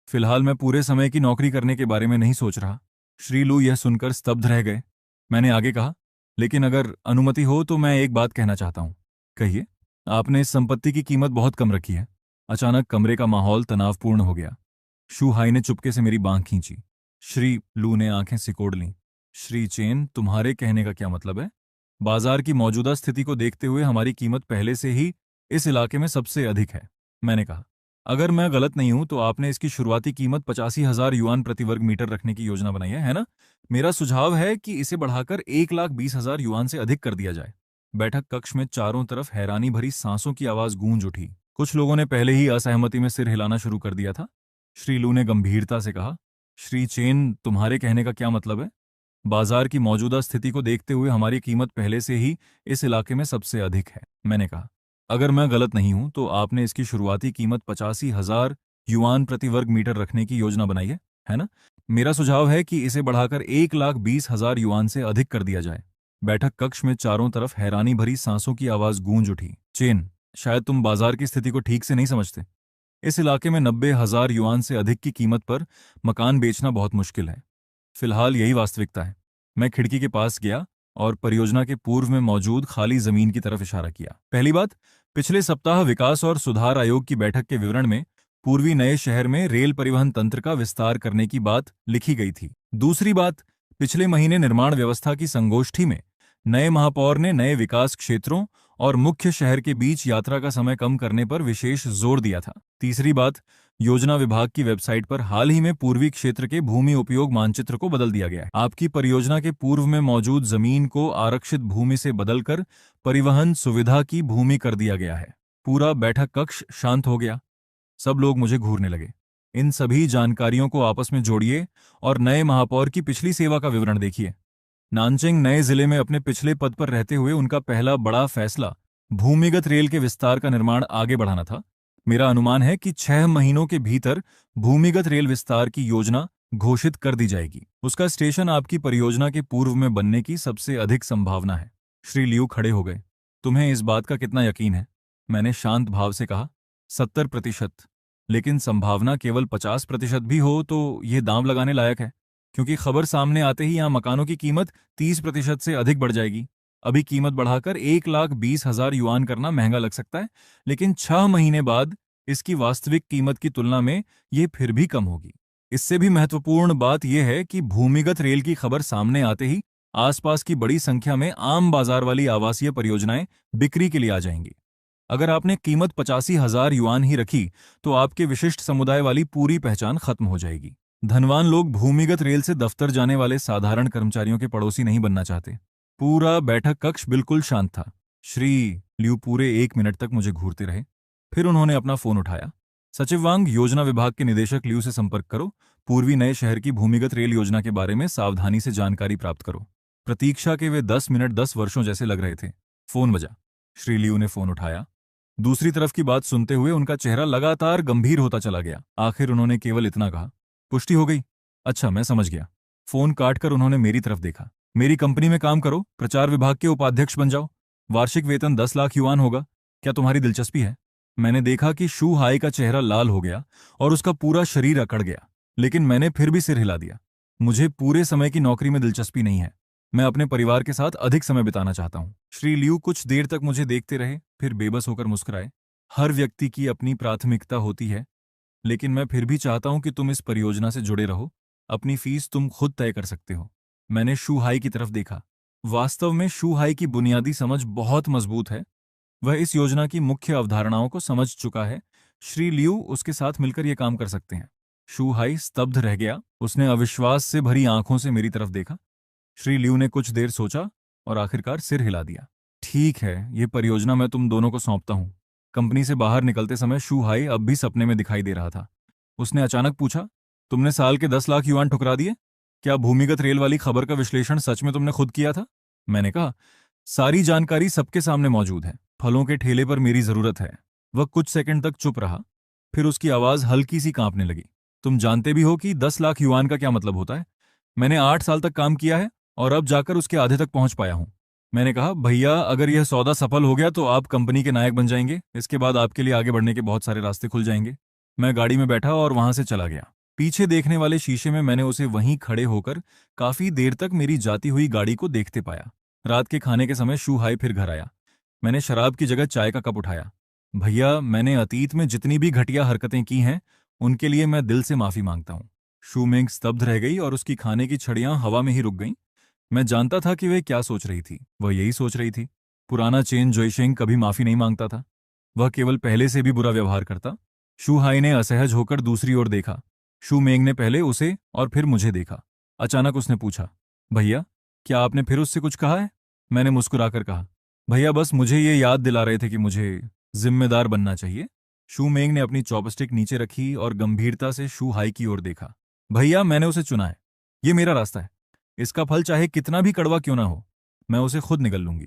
फिलहाल मैं पूरे समय की नौकरी करने के बारे में नहीं सोच रहा। श्री लू यह सुनकर स्तब्ध रह गए। मैंने आगे कहा, लेकिन अगर अनुमति हो तो मैं एक बात कहना चाहता हूँ। कहिए। आपने इस संपत्ति की कीमत बहुत कम रखी है। अचानक कमरे का माहौल तनावपूर्ण हो गया। शू हाई ने चुपके से मेरी बांह खींची। श्री लू ने आंखें सिकोड़ लीं। श्री चेन, तुम्हारे कहने का क्या मतलब है? बाजार की मौजूदा स्थिति को देखते हुए हमारी कीमत पहले से ही इस इलाके में सबसे अधिक है। मैंने कहा, अगर मैं गलत नहीं हूं तो आपने इसकी शुरुआती कीमत 85,000 युआन प्रति वर्ग मीटर रखने की योजना बनाई है ना? मेरा सुझाव है कि इसे बढ़ाकर 1,20,000 युआन से अधिक कर दिया जाए। बैठक कक्ष में चारों तरफ हैरानी भरी सांसों की आवाज गूंज उठी। कुछ लोगों ने पहले ही असहमति में सिर हिलाना शुरू कर दिया था। श्री लू ने गंभीरता से कहा, श्री चेन, तुम्हारे कहने का क्या मतलब है? बाजार की मौजूदा स्थिति को देखते हुए हमारी कीमत पहले से ही इस इलाके में सबसे अधिक है। मैंने कहा, अगर मैं गलत नहीं हूं तो आपने इसकी शुरुआती कीमत 85,000 युआन प्रति वर्ग मीटर रखने की योजना बनाई है ना? मेरा सुझाव है कि इसे बढ़ाकर 1,20,000 युआन से अधिक कर दिया जाए। बैठक कक्ष में चारों तरफ हैरानी भरी सांसों की आवाज गूंज उठी। चेन, शायद तुम बाजार की स्थिति को ठीक से नहीं समझते। इस इलाके में 90,000 युआन से अधिक की कीमत पर मकान बेचना बहुत मुश्किल है। फिलहाल यही वास्तविकता है। मैं खिड़की के पास गया और परियोजना के पूर्व में मौजूद खाली जमीन की तरफ इशारा किया। पहली बात, पिछले सप्ताह विकास और सुधार आयोग की बैठक के विवरण में पूर्वी नए शहर में रेल परिवहन तंत्र का विस्तार करने की बात लिखी गई थी। दूसरी बात, पिछले महीने निर्माण व्यवस्था की संगोष्ठी में नए महापौर ने नए विकास क्षेत्रों और मुख्य शहर के बीच यात्रा का समय कम करने पर विशेष जोर दिया था। तीसरी बात, योजना विभाग की वेबसाइट पर हाल ही में पूर्वी क्षेत्र के भूमि उपयोग मानचित्र को बदल दिया गया है। आपकी परियोजना के पूर्व में मौजूद जमीन को आरक्षित भूमि से बदलकर परिवहन सुविधा की भूमि कर दिया गया है। पूरा बैठक कक्ष शांत हो गया। सब लोग मुझे घूरने लगे। इन सभी जानकारियों को आपस में जोड़िए और नए महापौर की पिछली सेवा का विवरण देखिए। नानचेंग नए जिले में अपने पिछले पद पर रहते हुए उनका पहला बड़ा फैसला भूमिगत रेल के विस्तार का निर्माण आगे बढ़ाना था। मेरा अनुमान है कि 6 महीनों के भीतर भूमिगत रेल विस्तार की योजना घोषित कर दी जाएगी। उसका स्टेशन आपकी परियोजना के पूर्व में बनने की सबसे अधिक संभावना है। श्री लियू खड़े हो गए। तुम्हें इस बात का कितना यकीन है? मैंने शांत भाव से कहा, 70%। लेकिन संभावना केवल 50% भी हो तो यह दांव लगाने लायक है, क्योंकि खबर सामने आते ही यहां मकानों की कीमत 30% से अधिक बढ़ जाएगी। अभी कीमत बढ़ाकर 1,20,000 युआन करना महंगा लग सकता है, लेकिन 6 महीने बाद इसकी वास्तविक कीमत की तुलना में यह फिर भी कम होगी। इससे भी महत्वपूर्ण बात यह है कि भूमिगत रेल की खबर सामने आते ही आसपास की बड़ी संख्या में आम बाजार वाली आवासीय परियोजनाएं बिक्री के लिए आ जाएंगी। अगर आपने कीमत 85,000 युआन ही रखी तो आपके विशिष्ट समुदाय वाली पूरी पहचान खत्म हो जाएगी। धनवान लोग भूमिगत रेल से दफ्तर जाने वाले साधारण कर्मचारियों के पड़ोसी नहीं बनना चाहते। पूरा बैठक कक्ष बिल्कुल शांत था। श्री लियू पूरे 1 मिनट तक मुझे घूरते रहे। फिर उन्होंने अपना फोन उठाया। सचिव वांग, योजना विभाग के निदेशक लियू से संपर्क करो। पूर्वी नए शहर की भूमिगत रेल योजना के बारे में सावधानी से जानकारी प्राप्त करो। प्रतीक्षा के वे 10 मिनट 10 वर्षों जैसे लग रहे थे। फोन बजा। श्री लियू ने फोन उठाया। दूसरी तरफ की बात सुनते हुए उनका चेहरा लगातार गंभीर होता चला गया। आखिर उन्होंने केवल इतना कहा, पुष्टि हो गई? अच्छा, मैं समझ गया। फोन काटकर उन्होंने मेरी तरफ देखा। मेरी कंपनी में काम करो, प्रचार विभाग के उपाध्यक्ष बन जाओ। वार्षिक वेतन 10 लाख युआन होगा। क्या तुम्हारी दिलचस्पी है? मैंने देखा कि शू हाई का चेहरा लाल हो गया और उसका पूरा शरीर अकड़ गया, लेकिन मैंने फिर भी सिर हिला दिया। मुझे पूरे समय की नौकरी में दिलचस्पी नहीं है। मैं अपने परिवार के साथ अधिक समय बिताना चाहता हूँ। श्री लियू कुछ देर तक मुझे देखते रहे, फिर बेबस होकर मुस्कुराए। हर व्यक्ति की अपनी प्राथमिकता होती है, लेकिन मैं फिर भी चाहता हूं कि तुम इस परियोजना से जुड़े रहो। अपनी फीस तुम खुद तय कर सकते हो। मैंने शू हाई की तरफ देखा। वास्तव में शू हाई की बुनियादी समझ बहुत मजबूत है। वह इस योजना की मुख्य अवधारणाओं को समझ चुका है। श्री लियू उसके साथ मिलकर यह काम कर सकते हैं। शू हाई स्तब्ध रह गया। उसने अविश्वास से भरी आंखों से मेरी तरफ देखा। श्री लियू ने कुछ देर सोचा और आखिरकार सिर हिला दिया। ठीक है, ये परियोजना मैं तुम दोनों को सौंपता हूँ। कंपनी से बाहर निकलते समय शू हाई अब भी सपने में दिखाई दे रहा था। उसने अचानक पूछा, तुमने साल के 10 लाख युआन ठुकरा दिए? क्या भूमिगत रेल वाली खबर का विश्लेषण सच में तुमने खुद किया था? मैंने कहा, सारी जानकारी सबके सामने मौजूद है। फलों के ठेले पर मेरी जरूरत है। वह कुछ सेकंड तक चुप रहा, फिर उसकी आवाज हल्की सी कांपने लगी। तुम जानते भी हो कि 10 लाख युआन का क्या मतलब होता है? मैंने 8 साल तक काम किया है और अब जाकर उसके आधे तक पहुंच पाया हूं। मैंने कहा, भैया अगर यह सौदा सफल हो गया तो आप कंपनी के नायक बन जाएंगे। इसके बाद आपके लिए आगे बढ़ने के बहुत सारे रास्ते खुल जाएंगे। मैं गाड़ी में बैठा और वहां से चला गया। पीछे देखने वाले शीशे में मैंने उसे वहीं खड़े होकर काफी देर तक मेरी जाती हुई गाड़ी को देखते पाया। रात के खाने के समय शू हाई फिर घर आया। मैंने शराब की जगह चाय का कप उठाया। भैया, मैंने अतीत में जितनी भी घटिया हरकतें की हैं उनके लिए मैं दिल से माफी मांगता हूँ। शू मेंग स्तब्ध रह गई और उसकी खाने की छड़ियां हवा में ही रुक गईं। मैं जानता था कि वह क्या सोच रही थी। वह यही सोच रही थी, पुराना चेन जोइशेंग कभी माफी नहीं मांगता था। वह केवल पहले से भी बुरा व्यवहार करता। शू हाई ने असहज होकर दूसरी ओर देखा। शू मेंग ने पहले उसे और फिर मुझे देखा। अचानक उसने पूछा, भैया, क्या आपने फिर उससे कुछ कहा है? मैंने मुस्कुराकर कहा, भैया बस मुझे ये याद दिला रहे थे कि मुझे जिम्मेदार बनना चाहिए। शू मेंग ने अपनी चॉपस्टिक नीचे रखी और गंभीरता से शू हाई की ओर देखा। भैया, मैंने उसे चुना है। ये मेरा रास्ता है। इसका फल चाहे कितना भी कड़वा क्यों ना हो, मैं उसे खुद निगल लूंगी।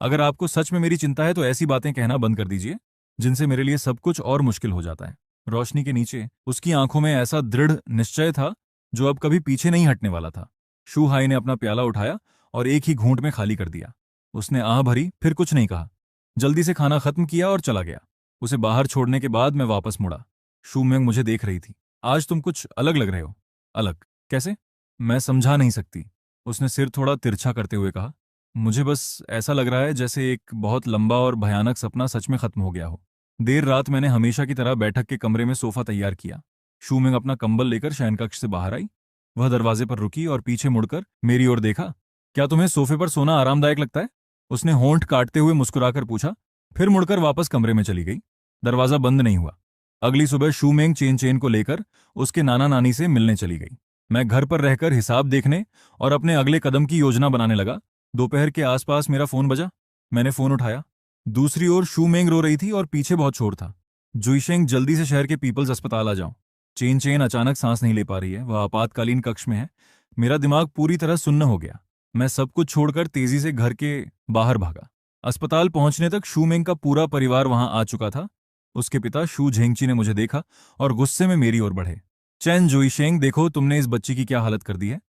अगर आपको सच में मेरी चिंता है तो ऐसी बातें कहना बंद कर दीजिए जिनसे मेरे लिए सब कुछ और मुश्किल हो जाता है। रोशनी के नीचे उसकी आंखों में ऐसा दृढ़ निश्चय था जो अब कभी पीछे नहीं हटने वाला था। शू हाई ने अपना प्याला उठाया और एक ही घूंट में खाली कर दिया। उसने आह भरी, फिर कुछ नहीं कहा। जल्दी से खाना खत्म किया और चला गया। उसे बाहर छोड़ने के बाद मैं वापस मुड़ा। शू मेंग मुझे देख रही थी। आज तुम कुछ अलग लग रहे हो। अलग? कैसे? मैं समझा नहीं सकती। उसने सिर थोड़ा तिरछा करते हुए कहा, मुझे बस ऐसा लग रहा है जैसे एक बहुत लंबा और भयानक सपना सच में खत्म हो गया हो। देर रात मैंने हमेशा की तरह बैठक के कमरे में सोफा तैयार किया। शू मेंग अपना कंबल लेकर शयनकक्ष से बाहर आई। वह दरवाजे पर रुकी और पीछे मुड़कर मेरी ओर देखा। क्या तुम्हें सोफे पर सोना आरामदायक लगता है? उसने होंठ काटते हुए मुस्कुराकर पूछा, फिर मुड़कर वापस कमरे में चली गई। दरवाजा बंद नहीं हुआ। अगली सुबह शू मेंग चेन चेन को लेकर उसके नाना नानी से मिलने चली गई। मैं घर पर रहकर हिसाब देखने और अपने अगले कदम की योजना बनाने लगा। दोपहर के आसपास मेरा फोन बजा। मैंने फोन उठाया। दूसरी ओर शू मेंग रो रही थी और पीछे बहुत शोर था। जुईशेंग, जल्दी से शहर के पीपल्स अस्पताल आ जाओ। चेन चेन अचानक सांस नहीं ले पा रही है, वह आपातकालीन कक्ष में है। मेरा दिमाग पूरी तरह सुन्न हो गया। मैं सब कुछ छोड़कर तेजी से घर के बाहर भागा। अस्पताल पहुंचने तक शू मेंग का पूरा परिवार वहां आ चुका था। उसके पिता शू झेंगची ने मुझे देखा और गुस्से में मेरी ओर बढ़े। चैन जुईशेंग, देखो तुमने इस बच्ची की क्या हालत कर दी है।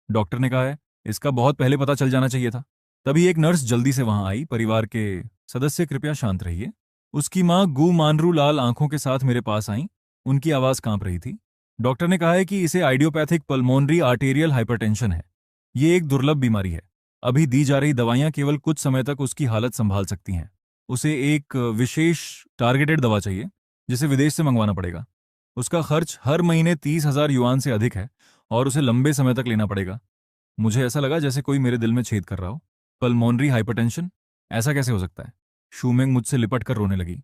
डॉक्टर ने कहा है इसका बहुत पहले पता चल जाना चाहिए था। तभी एक नर्स जल्दी से वहां आई। परिवार के सदस्य कृपया शांत रहिए। उसकी मां गु मानरू लाल आंखों के साथ मेरे पास आई। उनकी आवाज कांप रही थी। डॉक्टर ने कहा है कि इसे आइडियोपैथिक पल्मोनरी आर्टेरियल हाइपरटेंशन है। ये एक दुर्लभ बीमारी है। अभी दी जा रही दवाइयां केवल कुछ समय तक उसकी हालत संभाल सकती हैं। उसे एक विशेष टारगेटेड दवा चाहिए जिसे विदेश से मंगवाना पड़ेगा। उसका खर्च हर महीने 30,000 युआन से अधिक है और उसे लंबे समय तक लेना पड़ेगा। मुझे ऐसा लगा जैसे कोई मेरे दिल में छेद कर रहा हो। Pulmonary hypertension? ऐसा कैसे हो सकता है? शू मेंग मुझसे लिपट कर रोने लगी।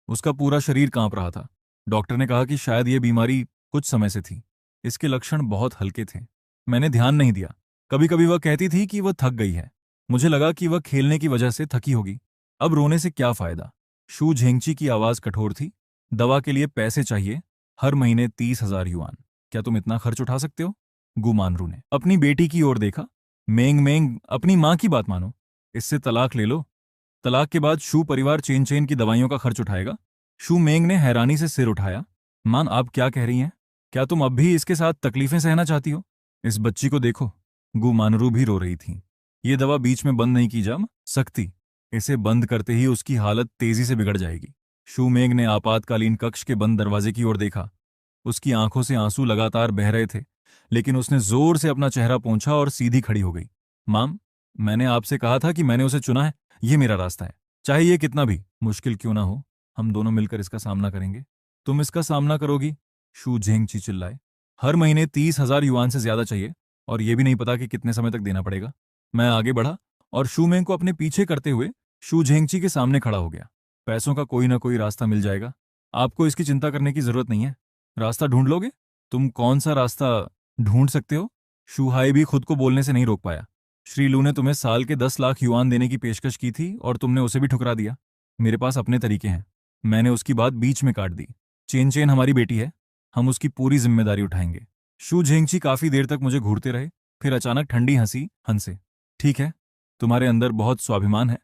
उसका पूरा शरीर कांप रहा था। डॉक्टर ने कहा कि शायद ये बीमारी कुछ समय से थी। इसके लक्षण बहुत हल्के थे। मैंने ध्यान नहीं दिया। कभी कभी वह कहती थी कि वह थक गई है। मुझे लगा कि वह खेलने की वजह से थकी होगी। अब रोने से क्या फायदा? शू झेंगची की आवाज कठोर थी। दवा के लिए पैसे चाहिए, हर महीने 30,000 युआन। क्या तुम इतना खर्च उठा सकते हो? गुमानरू ने अपनी बेटी की ओर देखा। मेंग मेंग, अपनी मां की बात मानो। इससे तलाक ले लो। तलाक के बाद शू परिवार चेन चेन की दवाइयों का खर्च उठाएगा। शू मेंग ने हैरानी से सिर उठाया। मान, आप क्या कह रही हैं? क्या तुम अब भी इसके साथ तकलीफें सहना चाहती हो? इस बच्ची को देखो। गुमानरू भी रो रही थी। ये दवा बीच में बंद नहीं की जा सकती। इसे बंद करते ही उसकी हालत तेजी से बिगड़ जाएगी। शू मेंग ने आपातकालीन कक्ष के बंद दरवाजे की ओर देखा। उसकी आंखों से आंसू लगातार बह रहे थे, लेकिन उसने जोर से अपना चेहरा पोंछा और सीधी खड़ी हो गई। माम, मैंने आपसे कहा था कि मैंने उसे चुना है। ये मेरा रास्ता है। चाहे ये कितना भी मुश्किल क्यों ना हो, हम दोनों मिलकर इसका सामना करेंगे। तुम इसका सामना करोगी? शू झेंगची चिल्लाए। हर महीने 30,000 युआन से ज्यादा चाहिए और ये भी नहीं पता कि कितने समय तक देना पड़ेगा। मैं आगे बढ़ा और शू मेंग को अपने पीछे करते हुए शू झेंगची के सामने खड़ा हो गया। पैसों का कोई ना कोई रास्ता मिल जाएगा। आपको इसकी चिंता करने की जरूरत नहीं है। रास्ता ढूंढ लोगे? तुम कौन सा रास्ता ढूंढ सकते हो? शू हाई भी खुद को बोलने से नहीं रोक पाया। श्रीलू ने तुम्हें साल के 10 लाख युआन देने की पेशकश की थी और तुमने उसे भी ठुकरा दिया। मेरे पास अपने तरीके हैं। मैंने उसकी बात बीच में काट दी। चेन चेन हमारी बेटी है, हम उसकी पूरी जिम्मेदारी उठाएंगे। शू झेंगची काफी देर तक मुझे घूरते रहे, फिर अचानक ठंडी हंसी हंसे। ठीक है, तुम्हारे अंदर बहुत स्वाभिमान है,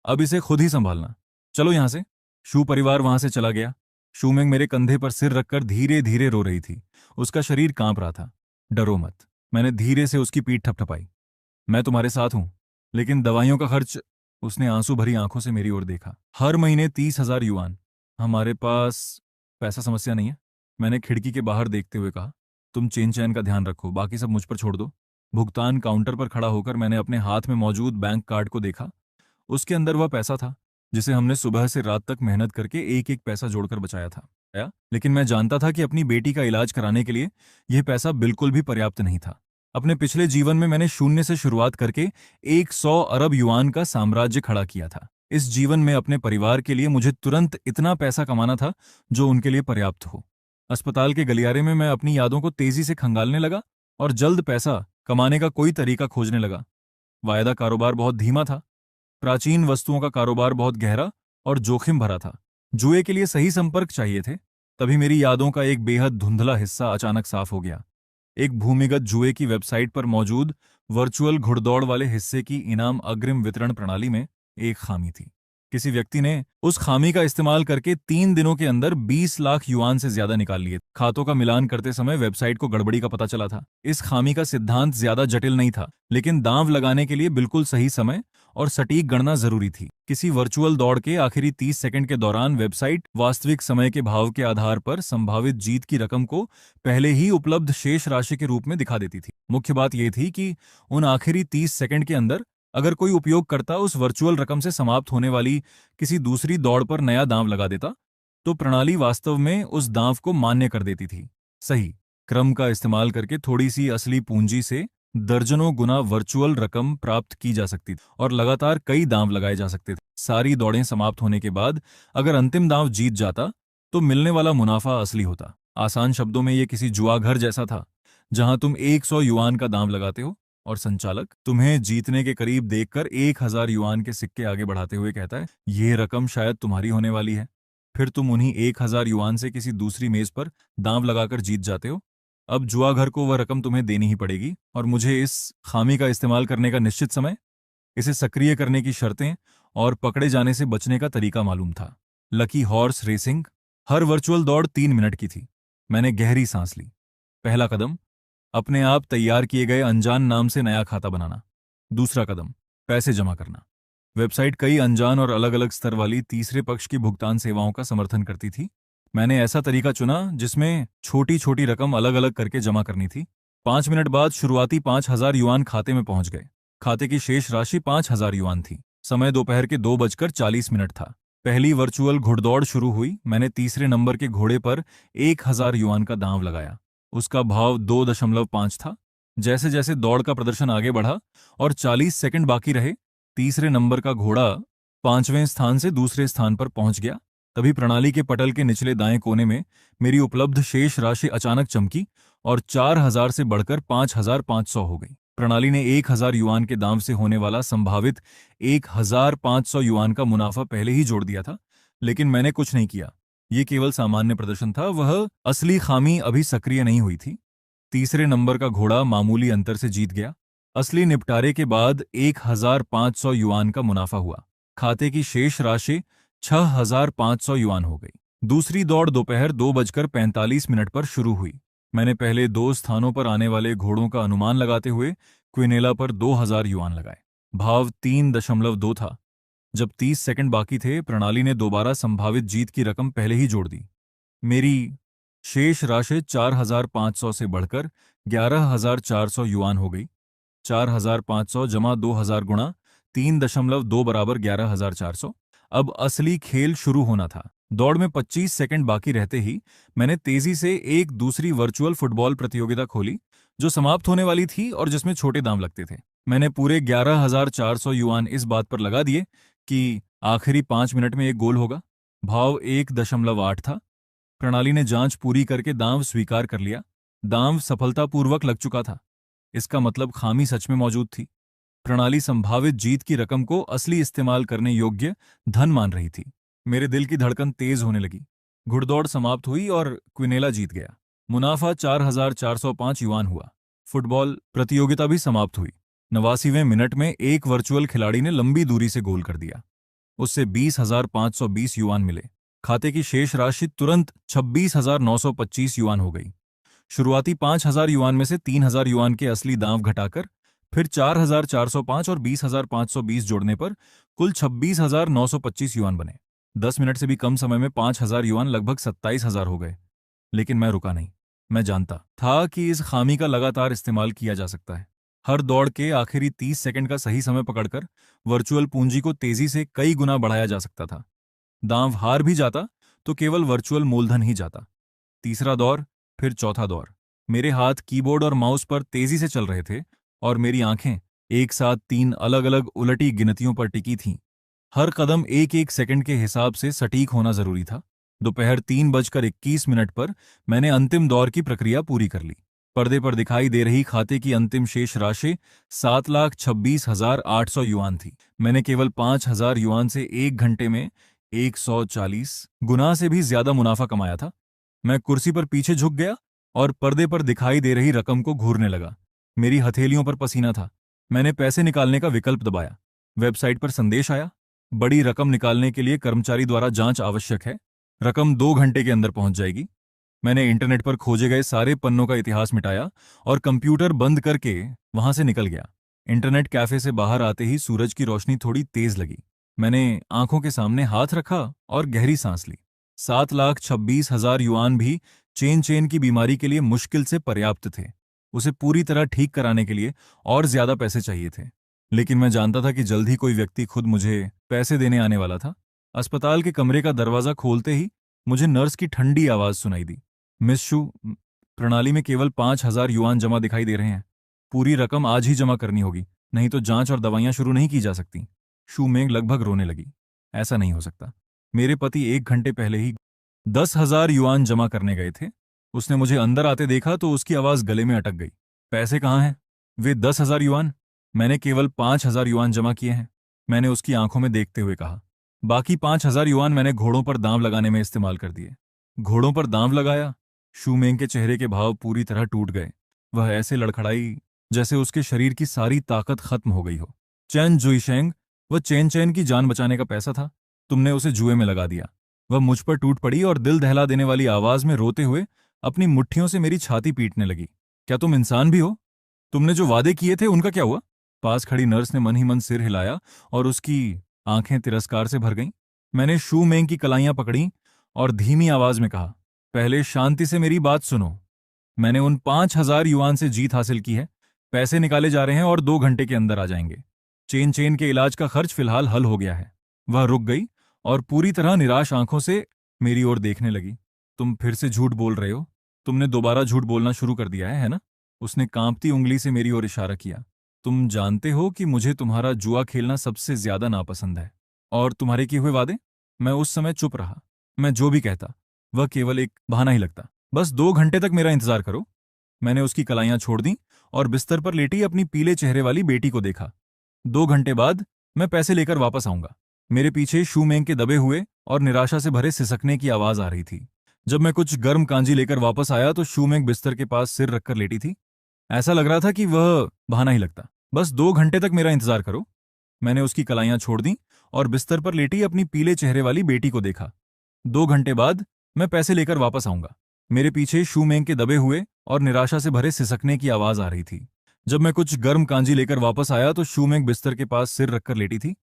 अब इसे खुद ही संभालना। चलो यहां से। शू परिवार वहां से चला गया। शूमेंग मेरे कंधे पर सिर रखकर धीरे धीरे रो रही थी। उसका शरीर कांप रहा था। डरो मत, मैंने धीरे से उसकी पीठ थपथपाई। मैं तुम्हारे साथ हूं, लेकिन दवाइयों का खर्च। उसने आंसू भरी आंखों से मेरी ओर देखा। हर महीने 30,000 युआन। हमारे पास पैसा समस्या नहीं है, मैंने खिड़की के बाहर देखते हुए कहा। तुम चेन चैन का ध्यान रखो, बाकी सब मुझ पर छोड़ दो। भुगतान काउंटर पर खड़ा होकर मैंने अपने हाथ में मौजूद बैंक कार्ड को देखा। उसके अंदर वह पैसा था जिसे हमने सुबह से रात तक मेहनत करके एक एक पैसा जोड़कर बचाया था। लेकिन मैं जानता था कि अपनी बेटी का इलाज कराने के लिए यह पैसा बिल्कुल भी पर्याप्त नहीं था। अपने पिछले जीवन में मैंने शून्य से शुरुआत करके 100 अरब युआन का साम्राज्य खड़ा किया था। इस जीवन में अपने परिवार के लिए मुझे तुरंत इतना पैसा कमाना था जो उनके लिए पर्याप्त हो। अस्पताल के गलियारे में मैं अपनी यादों को तेजी से खंगालने लगा और जल्द पैसा कमाने का कोई तरीका खोजने लगा। वायदा कारोबार बहुत धीमा था। प्राचीन वस्तुओं का कारोबार बहुत गहरा और जोखिम भरा था। जुए के लिए सही संपर्क चाहिए थे। तभी मेरी यादों का एक बेहद धुंधला हिस्सा अचानक साफ हो गया। एक भूमिगत जुए की वेबसाइट पर मौजूद वर्चुअल घुड़दौड़ वाले हिस्से की इनाम अग्रिम वितरण प्रणाली में एक खामी थी। किसी व्यक्ति ने उस खामी का इस्तेमाल करके 3 दिनों के अंदर 20 लाख युआन से ज्यादा निकाल लिए। खातों का मिलान करते समय वेबसाइट को गड़बड़ी का पता चला था। इस खामी का सिद्धांत ज्यादा जटिल नहीं था, लेकिन दांव लगाने के लिए बिल्कुल सही समय और सटीक गणना जरूरी थी। किसी वर्चुअल दौड़ के आखिरी 30 सेकंड के दौरान वेबसाइट वास्तविक समय के भाव के आधार पर संभावित जीत की रकम को पहले ही उपलब्ध शेष राशि के रूप में दिखा देती थी। मुख्य बात यह थी कि उन आखिरी 30 सेकंड के अंदर अगर कोई उपयोगकर्ता उस वर्चुअल रकम से समाप्त होने वाली किसी दूसरी दौड़ पर नया दांव लगा देता, तो प्रणाली वास्तव में उस दांव को मान्य कर देती थी। सही क्रम का इस्तेमाल करके थोड़ी सी असली पूंजी से दर्जनों गुना वर्चुअल रकम प्राप्त की जा सकती थी और लगातार कई दांव लगाए जा सकते थे। सारी दौड़ें समाप्त होने के बाद अगर अंतिम दांव जीत जाता तो मिलने वाला मुनाफा असली होता। आसान शब्दों में यह किसी जुआ घर जैसा था, जहां तुम 100 युआन का दांव लगाते हो और संचालक तुम्हें जीतने के करीब देखकर 1,000 युआन के सिक्के आगे बढ़ाते हुए कहता है, ये रकम शायद तुम्हारी होने वाली है। फिर तुम उन्हीं 1,000 युआन से किसी दूसरी मेज पर दांव लगाकर जीत जाते हो। अब जुआ घर को वह रकम तुम्हें देनी ही पड़ेगी और मुझे इस खामी का इस्तेमाल करने का निश्चित समय, इसे सक्रिय करने की शर्तें और पकड़े जाने से बचने का तरीका मालूम था। Lucky horse racing. हर वर्चुअल दौड़ 3 मिनट की थी। मैंने गहरी सांस ली। पहला कदम, अपने आप तैयार किए गए अनजान नाम से नया खाता बनाना। दूसरा कदम, पैसे जमा करना। वेबसाइट कई अनजान और अलग अलग स्तर वाली तीसरे पक्ष की भुगतान सेवाओं का समर्थन करती थी। मैंने ऐसा तरीका चुना जिसमें छोटी छोटी रकम अलग अलग करके जमा करनी थी। 5 मिनट बाद शुरुआती 5,000 युआन खाते में पहुंच गए। खाते की शेष राशि 5,000 युआन थी। समय दोपहर के 2:40 था। पहली वर्चुअल घुड़दौड़ शुरू हुई। मैंने तीसरे नंबर के घोड़े पर 1,000 युआन का दांव लगाया। उसका भाव 2.5 था। जैसे जैसे दौड़ का प्रदर्शन आगे बढ़ा और 40 सेकंड बाकी रहे, तीसरे नंबर का घोड़ा 5वें स्थान से दूसरे स्थान पर पहुंच गया। तभी प्रणाली के पटल के निचले दाएं कोने में मेरी उपलब्ध शेष राशि अचानक चमकी और 4,000 से बढ़कर 5,500 हो गई। प्रणाली ने 1,000 युआन के दाम से होने वाला संभावित 1,500 युआन का मुनाफा पहले ही जोड़ दिया था, लेकिन मैंने कुछ नहीं किया। ये केवल सामान्य प्रदर्शन था, वह असली खामी अभी सक्रिय नहीं हुई थी। तीसरे नंबर का घोड़ा मामूली अंतर से जीत गया। असली निपटारे के बाद 1,500 युआन का मुनाफा हुआ। खाते की शेष राशि 6,500 युआन हो गई। दूसरी दौड़ दोपहर 2:45 पर शुरू हुई। मैंने पहले 2 स्थानों पर आने वाले घोड़ों का अनुमान लगाते हुए क्विनेला पर 2,000 युआन लगाए। भाव 3.2 था। जब 30 सेकंड बाकी थे, प्रणाली ने दोबारा संभावित जीत की रकम पहले ही जोड़ दी। मेरी शेष राशि 4,500 से बढ़कर 11,400 युआन हो गई। 4,500 जमा 2,000 गुणा 3.2 बराबर 11,400। अब असली खेल शुरू होना था। दौड़ में 25 सेकंड बाकी रहते ही मैंने तेजी से एक दूसरी वर्चुअल फुटबॉल प्रतियोगिता खोली, जो समाप्त होने वाली थी और जिसमें छोटे दाम लगते थे। मैंने पूरे 11,400 युआन इस बात पर लगा दिए कि आखिरी 5 मिनट में एक गोल होगा। भाव 1.8 था। प्रणाली ने जांच पूरी करके दांव स्वीकार कर लिया। दांव सफलतापूर्वक लग चुका था। इसका मतलब खामी सच में मौजूद थी। प्रणाली संभावित जीत की रकम को असली इस्तेमाल करने योग्य धन मान रही थी। मेरे दिल की धड़कन तेज होने लगी। घुड़दौड़ समाप्त हुई और क्विनेला जीत गया। मुनाफा 4,405 युआन हुआ। फुटबॉल प्रतियोगिता भी समाप्त हुई। 89वें मिनट में एक वर्चुअल खिलाड़ी ने लंबी दूरी से गोल कर दिया। उससे 20,520 युआन मिले। खाते की शेष राशि तुरंत 26,925 युआन हो गई। शुरुआती 5,000 युआन में से 3,000 युआन के असली दांव घटाकर फिर 4,405 और 20,520 जोड़ने पर कुल 26,925 युआन बने। 10 मिनट से भी कम समय में 5,000 युआन लगभग 27,000 हो गए। लेकिन मैं रुका नहीं। मैं जानता था कि इस खामी का लगातार इस्तेमाल किया जा सकता है। हर दौड़ के आखिरी 30 सेकंड का सही समय पकड़कर वर्चुअल पूंजी को तेजी से कई गुना बढ़ाया जा सकता था। दांव हार भी जाता तो केवल वर्चुअल मूलधन ही जाता। तीसरा दौर, फिर चौथा दौर। मेरे हाथ कीबोर्ड और माउस पर तेजी से चल रहे थे और मेरी आंखें एक साथ 3 अलग अलग उलटी गिनतियों पर टिकी थीं। हर कदम एक एक सेकंड के हिसाब से सटीक होना जरूरी था। दोपहर 3:21 पर मैंने अंतिम दौर की प्रक्रिया पूरी कर ली। पर्दे पर दिखाई दे रही खाते की अंतिम शेष राशि 7,26,800 युआन थी। मैंने केवल 5,000 युआन से 1 घंटे में 140 गुना से भी ज्यादा मुनाफा कमाया था। मैं कुर्सी पर पीछे झुक गया और पर्दे पर दिखाई दे रही रकम को घूरने लगा। मेरी हथेलियों पर पसीना था। मैंने पैसे निकालने का विकल्प दबाया। वेबसाइट पर संदेश आया, बड़ी रकम निकालने के लिए कर्मचारी द्वारा जांच आवश्यक है। रकम 2 घंटे के अंदर पहुंच जाएगी। मैंने इंटरनेट पर खोजे गए सारे पन्नों का इतिहास मिटाया और कंप्यूटर बंद करके वहां से निकल गया। इंटरनेट कैफे से बाहर आते ही सूरज की रोशनी थोड़ी तेज लगी। मैंने आंखों के सामने हाथ रखा और गहरी सांस ली। 7,26,000 युआन भी चेन चेन की बीमारी के लिए मुश्किल से पर्याप्त थे। उसे पूरी तरह ठीक कराने के लिए और ज्यादा पैसे चाहिए थे। लेकिन मैं जानता था कि जल्द ही कोई व्यक्ति खुद मुझे पैसे देने आने वाला था। अस्पताल के कमरे का दरवाजा खोलते ही मुझे नर्स की ठंडी आवाज सुनाई दी। मिस शू, प्रणाली में केवल 5,000 युआन जमा दिखाई दे रहे हैं। पूरी रकम आज ही जमा करनी होगी, नहीं तो जांच और दवाइयां शुरू नहीं की जा सकती। शू मेंग लगभग रोने लगी। ऐसा नहीं हो सकता। मेरे पति 1 घंटे पहले ही 10,000 युआन जमा करने गए थे। उसने मुझे अंदर आते देखा तो उसकी आवाज गले में अटक गई। पैसे कहाँ हैं? वे 10,000 युआन। मैंने केवल 5,000 युआन जमा किए हैं, मैंने उसकी आंखों में देखते हुए कहा। बाकी 5,000 युआन मैंने घोड़ों पर दांव लगाने में इस्तेमाल कर दिए। घोड़ों पर दांव लगाया? शूमेंग के चेहरे के भाव पूरी तरह टूट गए। वह ऐसे लड़खड़ाई जैसे उसके शरीर की सारी ताकत खत्म हो गई हो। चैन जुईशेंग, वह चैन चैन की जान बचाने का पैसा था, तुमने उसे जुए में लगा दिया। वह मुझ पर टूट पड़ी और दिल दहला देने वाली आवाज में रोते हुए अपनी मुट्ठियों से मेरी छाती पीटने लगी। क्या तुम इंसान भी हो? तुमने जो वादे किए थे उनका क्या हुआ? पास खड़ी नर्स ने मन ही मन सिर हिलाया और उसकी आंखें तिरस्कार से भर गईं। मैंने शू मेंग की कलाइयां पकड़ी और धीमी आवाज में कहा, पहले शांति से मेरी बात सुनो। मैंने उन 5,000 युआन से जीत हासिल की है। पैसे निकाले जा रहे हैं और 2 घंटे के अंदर आ जाएंगे। चेन चेन के इलाज का खर्च फिलहाल हल हो गया है। वह रुक गई और पूरी तरह निराश आंखों से मेरी ओर देखने लगी। तुम फिर से झूठ बोल रहे हो। तुमने दोबारा झूठ बोलना शुरू कर दिया है ना? उसने कांपती उंगली से मेरी ओर इशारा किया। तुम जानते हो कि मुझे तुम्हारा जुआ खेलना सबसे ज्यादा नापसंद है। और तुम्हारे किए हुए वादे? मैं उस समय चुप रहा। मैं जो भी कहता वह केवल एक बहाना ही लगता। बस 2 घंटे तक मेरा इंतजार करो। मैंने उसकी कलाइयां छोड़ दी और बिस्तर पर लेटी अपनी पीले चेहरे वाली बेटी को देखा। 2 घंटे बाद मैं पैसे लेकर वापस आऊंगा। मेरे पीछे शूमेंग के दबे हुए और निराशा से भरे सिसकने की आवाज आ रही थी। जब मैं कुछ गर्म कांजी लेकर वापस आया तो शूमेंग बिस्तर के पास सिर रखकर लेटी थी। ऐसा लग रहा था कि वह बहाना ही लगता। बस 2 घंटे तक मेरा इंतजार करो। मैंने उसकी कलाइयां छोड़ दी और बिस्तर पर लेटी अपनी पीले चेहरे वाली बेटी को देखा। 2 घंटे बाद मैं पैसे लेकर वापस आऊंगा। मेरे पीछे शूमेंग के दबे हुए और निराशा से भरे सिसकने की आवाज आ रही थी। जब मैं कुछ गर्म कांजी लेकर वापस आया तो शूमेंग बिस्तर के पास सिर रखकर लेटी थी।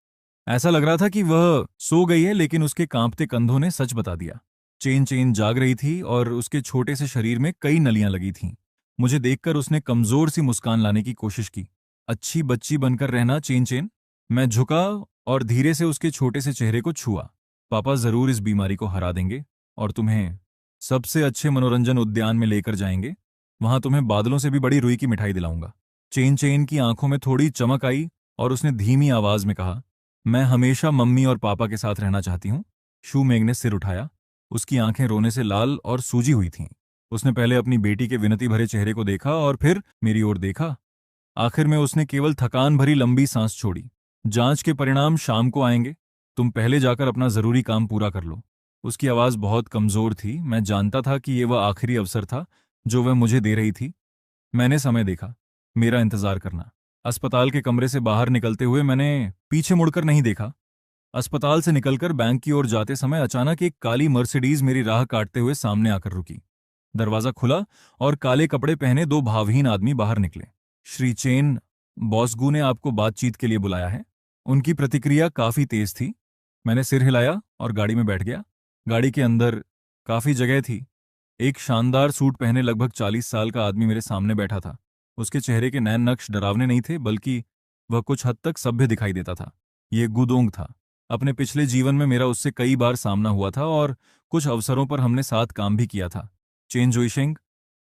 ऐसा लग रहा था कि वह सो गई है, लेकिन उसके कांपते कंधों ने सच बता दिया। चेन चेन जाग रही थी और उसके छोटे से शरीर में कई नलियां लगी थीं। मुझे देखकर उसने कमजोर सी मुस्कान लाने की कोशिश की। अच्छी बच्ची बनकर रहना चेन चेन। मैं झुका और धीरे से उसके छोटे से चेहरे को छुआ। पापा जरूर इस बीमारी को हरा देंगे और तुम्हें सबसे अच्छे मनोरंजन उद्यान में लेकर जाएंगे। वहां तुम्हें बादलों से भी बड़ी रुई की मिठाई दिलाऊंगा। चेन चेन की आंखों में थोड़ी चमक आई और उसने धीमी आवाज में कहा, मैं हमेशा मम्मी और पापा के साथ रहना चाहती हूँ। शूमेंग ने सिर उठाया। उसकी आंखें रोने से लाल और सूजी हुई थीं। उसने पहले अपनी बेटी के विनती भरे चेहरे को देखा और फिर मेरी ओर देखा। आखिर में उसने केवल थकान भरी लंबी सांस छोड़ी। जांच के परिणाम शाम को आएंगे। तुम पहले जाकर अपना जरूरी काम पूरा कर लो। उसकी आवाज बहुत कमजोर थी। मैं जानता था कि ये वह आखिरी अवसर था जो वह मुझे दे रही थी। मैंने समय देखा। मेरा इंतजार करना। अस्पताल के कमरे से बाहर निकलते हुए मैंने पीछे मुड़कर नहीं देखा। अस्पताल से निकलकर बैंक की ओर जाते समय अचानक एक काली मर्सिडीज मेरी राह काटते हुए सामने आकर रुकी। दरवाजा खुला और काले कपड़े पहने दो भावहीन आदमी बाहर निकले। श्री चेन, बॉसगू ने आपको बातचीत के लिए बुलाया है। उनकी प्रतिक्रिया काफी तेज थी। मैंने सिर हिलाया और गाड़ी में बैठ गया। गाड़ी के अंदर काफी जगह थी। एक शानदार सूट पहने लगभग 40 साल का आदमी मेरे सामने बैठा था। उसके चेहरे के नैन नक्श डरावने नहीं थे, बल्कि वह कुछ हद तक सभ्य दिखाई देता था। ये गुदोंग था। अपने पिछले जीवन में मेरा उससे कई बार सामना हुआ था और कुछ अवसरों पर हमने साथ काम भी किया था। चेन जोइशेंग,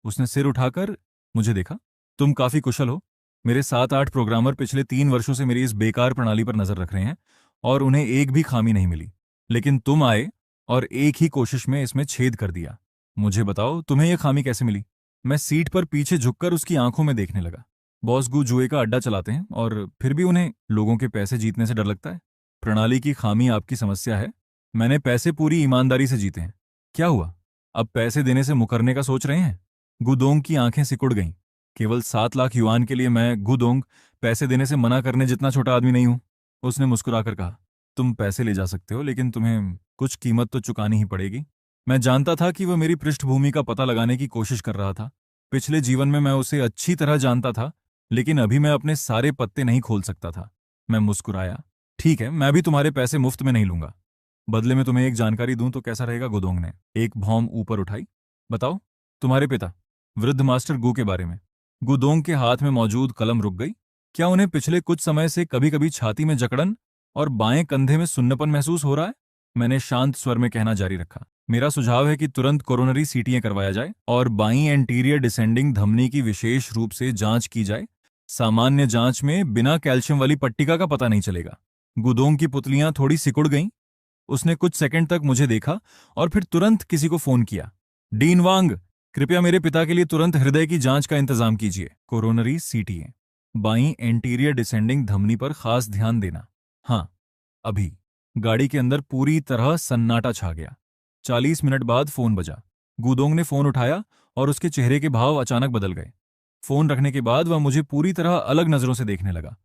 उसने सिर उठाकर मुझे देखा। तुम काफी कुशल हो। मेरे 7-8 प्रोग्रामर पिछले 3 वर्षों से मेरी इस बेकार प्रणाली पर नजर रख रहे हैं और उन्हें एक भी खामी नहीं मिली। लेकिन तुम आए और एक ही कोशिश में इसमें छेद कर दिया। मुझे बताओ, तुम्हें यह खामी कैसे मिली? मैं सीट पर पीछे झुककर उसकी आंखों में देखने लगा। बॉस गू जुए का अड्डा चलाते हैं और फिर भी उन्हें लोगों के पैसे जीतने से डर लगता है। प्रणाली की खामी आपकी समस्या है। मैंने पैसे पूरी ईमानदारी से जीते हैं। क्या हुआ? अब पैसे देने से मुकरने का सोच रहे हैं? गुदोंग की आंखें सिकुड़ गईं। केवल 7 लाख युआन के लिए मैं गुदोंग पैसे देने से मना करने जितना छोटा आदमी नहीं हूं। उसने मुस्कुराकर कहा, तुम पैसे ले जा सकते हो, लेकिन तुम्हें कुछ कीमत तो चुकानी ही पड़ेगी। मैं जानता था कि वह मेरी पृष्ठभूमि का पता लगाने की कोशिश कर रहा था। पिछले जीवन में मैं उसे अच्छी तरह जानता था, लेकिन अभी मैं अपने सारे पत्ते नहीं खोल सकता था। मैं मुस्कुराया। ठीक है, मैं भी तुम्हारे पैसे मुफ्त में नहीं लूंगा। बदले में तुम्हें एक जानकारी दूं तो कैसा रहेगा? गुदोंग ने एक भौं ऊपर उठाई। बताओ, तुम्हारे पिता वृद्ध मास्टर गू के बारे में। गुदोंग के हाथ में मौजूद कलम रुक गई। क्या उन्हें पिछले कुछ समय से कभी कभी छाती में जकड़न और बाएं कंधे में सुन्नपन महसूस हो रहा है? मैंने शांत स्वर में कहना जारी रखा। मेरा सुझाव है कि तुरंत कोरोनरी सीटीएं करवाया जाए और बाईं एंटीरियर डिसेंडिंग धमनी की विशेष रूप से जांच की जाए। सामान्य जांच में बिना कैल्शियम वाली पट्टिका का पता नहीं चलेगा। गुदोंग की पुतलियां थोड़ी सिकुड़ गईं। उसने कुछ सेकंड तक मुझे देखा और फिर तुरंत किसी को फोन किया। डीन वांग, कृपया मेरे पिता के लिए तुरंत हृदय की जांच का इंतजाम कीजिए। कोरोनरी सीटीए, बाईं एंटीरियर डिसेंडिंग धमनी पर खास ध्यान देना। हाँ, अभी। गाड़ी के अंदर पूरी तरह सन्नाटा छा गया। 40 मिनट बाद फोन बजा। गुदोंग ने फोन उठाया और उसके चेहरे के भाव अचानक बदल गए। फोन रखने के बाद वह मुझे पूरी तरह अलग नजरों से देखने लगा।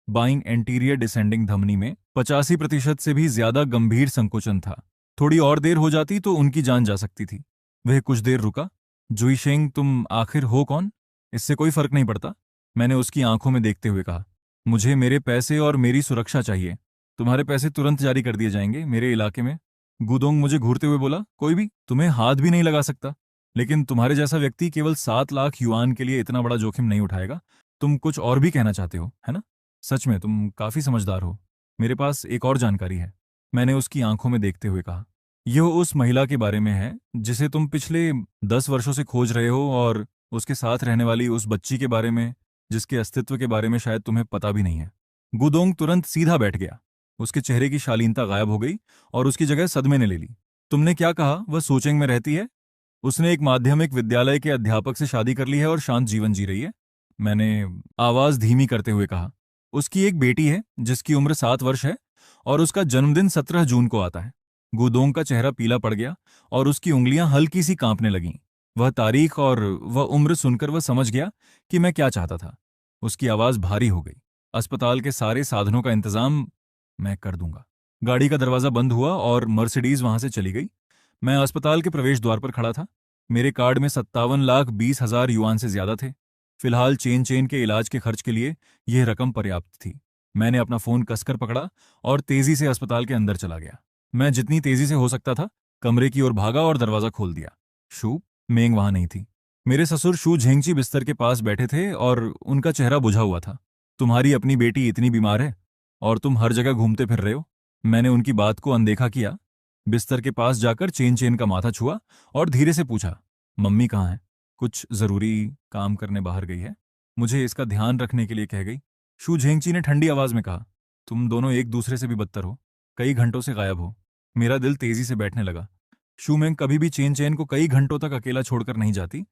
बाइंग एंटीरियर डिसेंडिंग धमनी में 85% से भी ज्यादा गंभीर संकुचन था। थोड़ी और देर हो जाती तो उनकी जान जा सकती थी। वह कुछ देर रुका। जुईशेंग, तुम आखिर हो कौन? इससे कोई फर्क नहीं पड़ता, मैंने उसकी आंखों में देखते हुए कहा। मुझे मेरे पैसे और मेरी सुरक्षा चाहिए। तुम्हारे पैसे तुरंत जारी कर दिए जाएंगे मेरे इलाके में। गुदोंग मुझे घूरते हुए बोला, कोई भी तुम्हें हाथ भी नहीं लगा सकता। लेकिन तुम्हारे जैसा व्यक्ति केवल 7 लाख युआन के लिए इतना बड़ा जोखिम नहीं उठाएगा। तुम कुछ और भी कहना चाहते हो, है ना? सच में तुम काफी समझदार हो। मेरे पास एक और जानकारी है, मैंने उसकी आंखों में देखते हुए कहा। यह उस महिला के बारे में है जिसे तुम पिछले 10 वर्षों से खोज रहे हो, और उसके साथ रहने वाली उस बच्ची के बारे में जिसके अस्तित्व के बारे में शायद तुम्हें पता भी नहीं है। गुदोंग तुरंत सीधा बैठ गया। उसके चेहरे की शालीनता गायब हो गई और उसकी जगह सदमे ने ले ली। तुमने क्या कहा? वह सोचेंग में रहती है। उसने एक माध्यमिक विद्यालय के अध्यापक से शादी कर ली है और शांत जीवन जी रही है, मैंने आवाज धीमी करते हुए कहा। उसकी एक बेटी है जिसकी उम्र 7 वर्ष है और उसका जन्मदिन 17 जून को आता है। गुदोंग का चेहरा पीला पड़ गया और उसकी उंगलियां हल्की सी कांपने लगीं। वह तारीख और वह उम्र सुनकर वह समझ गया कि मैं क्या चाहता था। उसकी आवाज भारी हो गई। अस्पताल के सारे साधनों का इंतजाम मैं कर दूंगा। गाड़ी का दरवाजा बंद हुआ और मर्सिडीज वहां से चली गई। मैं अस्पताल के प्रवेश द्वार पर खड़ा था। मेरे कार्ड में 57,20,000 युआन से ज्यादा थे। फिलहाल चेन चेन के इलाज के खर्च के लिए यह रकम पर्याप्त थी। मैंने अपना फोन कसकर पकड़ा और तेजी से अस्पताल के अंदर चला गया। मैं जितनी तेजी से हो सकता था कमरे की ओर भागा और दरवाजा खोल दिया। शू मेंग वहां नहीं थी। मेरे ससुर शू झेंगची बिस्तर के पास बैठे थे और उनका चेहरा बुझा हुआ था। तुम्हारी अपनी बेटी इतनी बीमार है और तुम हर जगह घूमते फिर रहे हो। मैंने उनकी बात को अनदेखा किया। बिस्तर के पास जाकर चेन चेन का माथा छुआ और धीरे से पूछा, मम्मी कहाँ है? कुछ जरूरी काम करने बाहर गई है, मुझे इसका ध्यान रखने के लिए कह गई। शू झेंगची ने ठंडी आवाज में कहा, तुम दोनों एक दूसरे से भी बदतर हो, कई घंटों से गायब हो। मेरा दिल तेजी से बैठने लगा। शू मेंग कभी भी चेन चेन को कई घंटों तक अकेला छोड़कर नहीं जाती।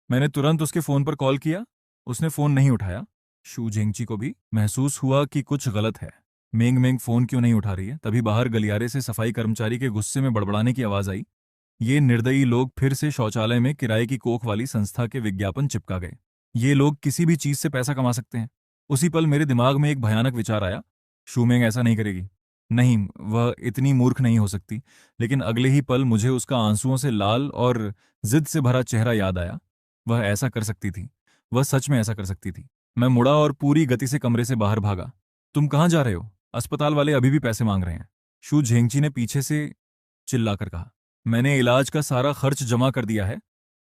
मैंने तुरंत उसके फोन पर कॉल किया। उसने फोन नहीं उठाया। शू झेंगची को भी महसूस हुआ कि कुछ गलत है। मेंग मेंग फोन क्यों नहीं उठा रही है? तभी बाहर गलियारे से सफाई कर्मचारी के गुस्से में बड़बड़ाने की आवाज आई। ये निर्दयी लोग फिर से शौचालय में किराए की कोख वाली संस्था के विज्ञापन चिपका गए। ये लोग किसी भी चीज से पैसा कमा सकते हैं। उसी पल मेरे दिमाग में एक भयानक विचार आया। शूमेंग ऐसा नहीं करेगी। नहीं, वह इतनी मूर्ख नहीं हो सकती। लेकिन अगले ही पल मुझे उसका आंसुओं से लाल और जिद से भरा चेहरा याद आया। वह ऐसा कर सकती थी। वह सच में ऐसा कर सकती थी। मैं मुड़ा और पूरी गति से कमरे से बाहर भागा। तुम कहाँ जा रहे हो? अस्पताल वाले अभी भी पैसे मांग रहे हैं, शू झेंगची ने पीछे से चिल्लाकर कहा। मैंने इलाज का सारा खर्च जमा कर दिया है।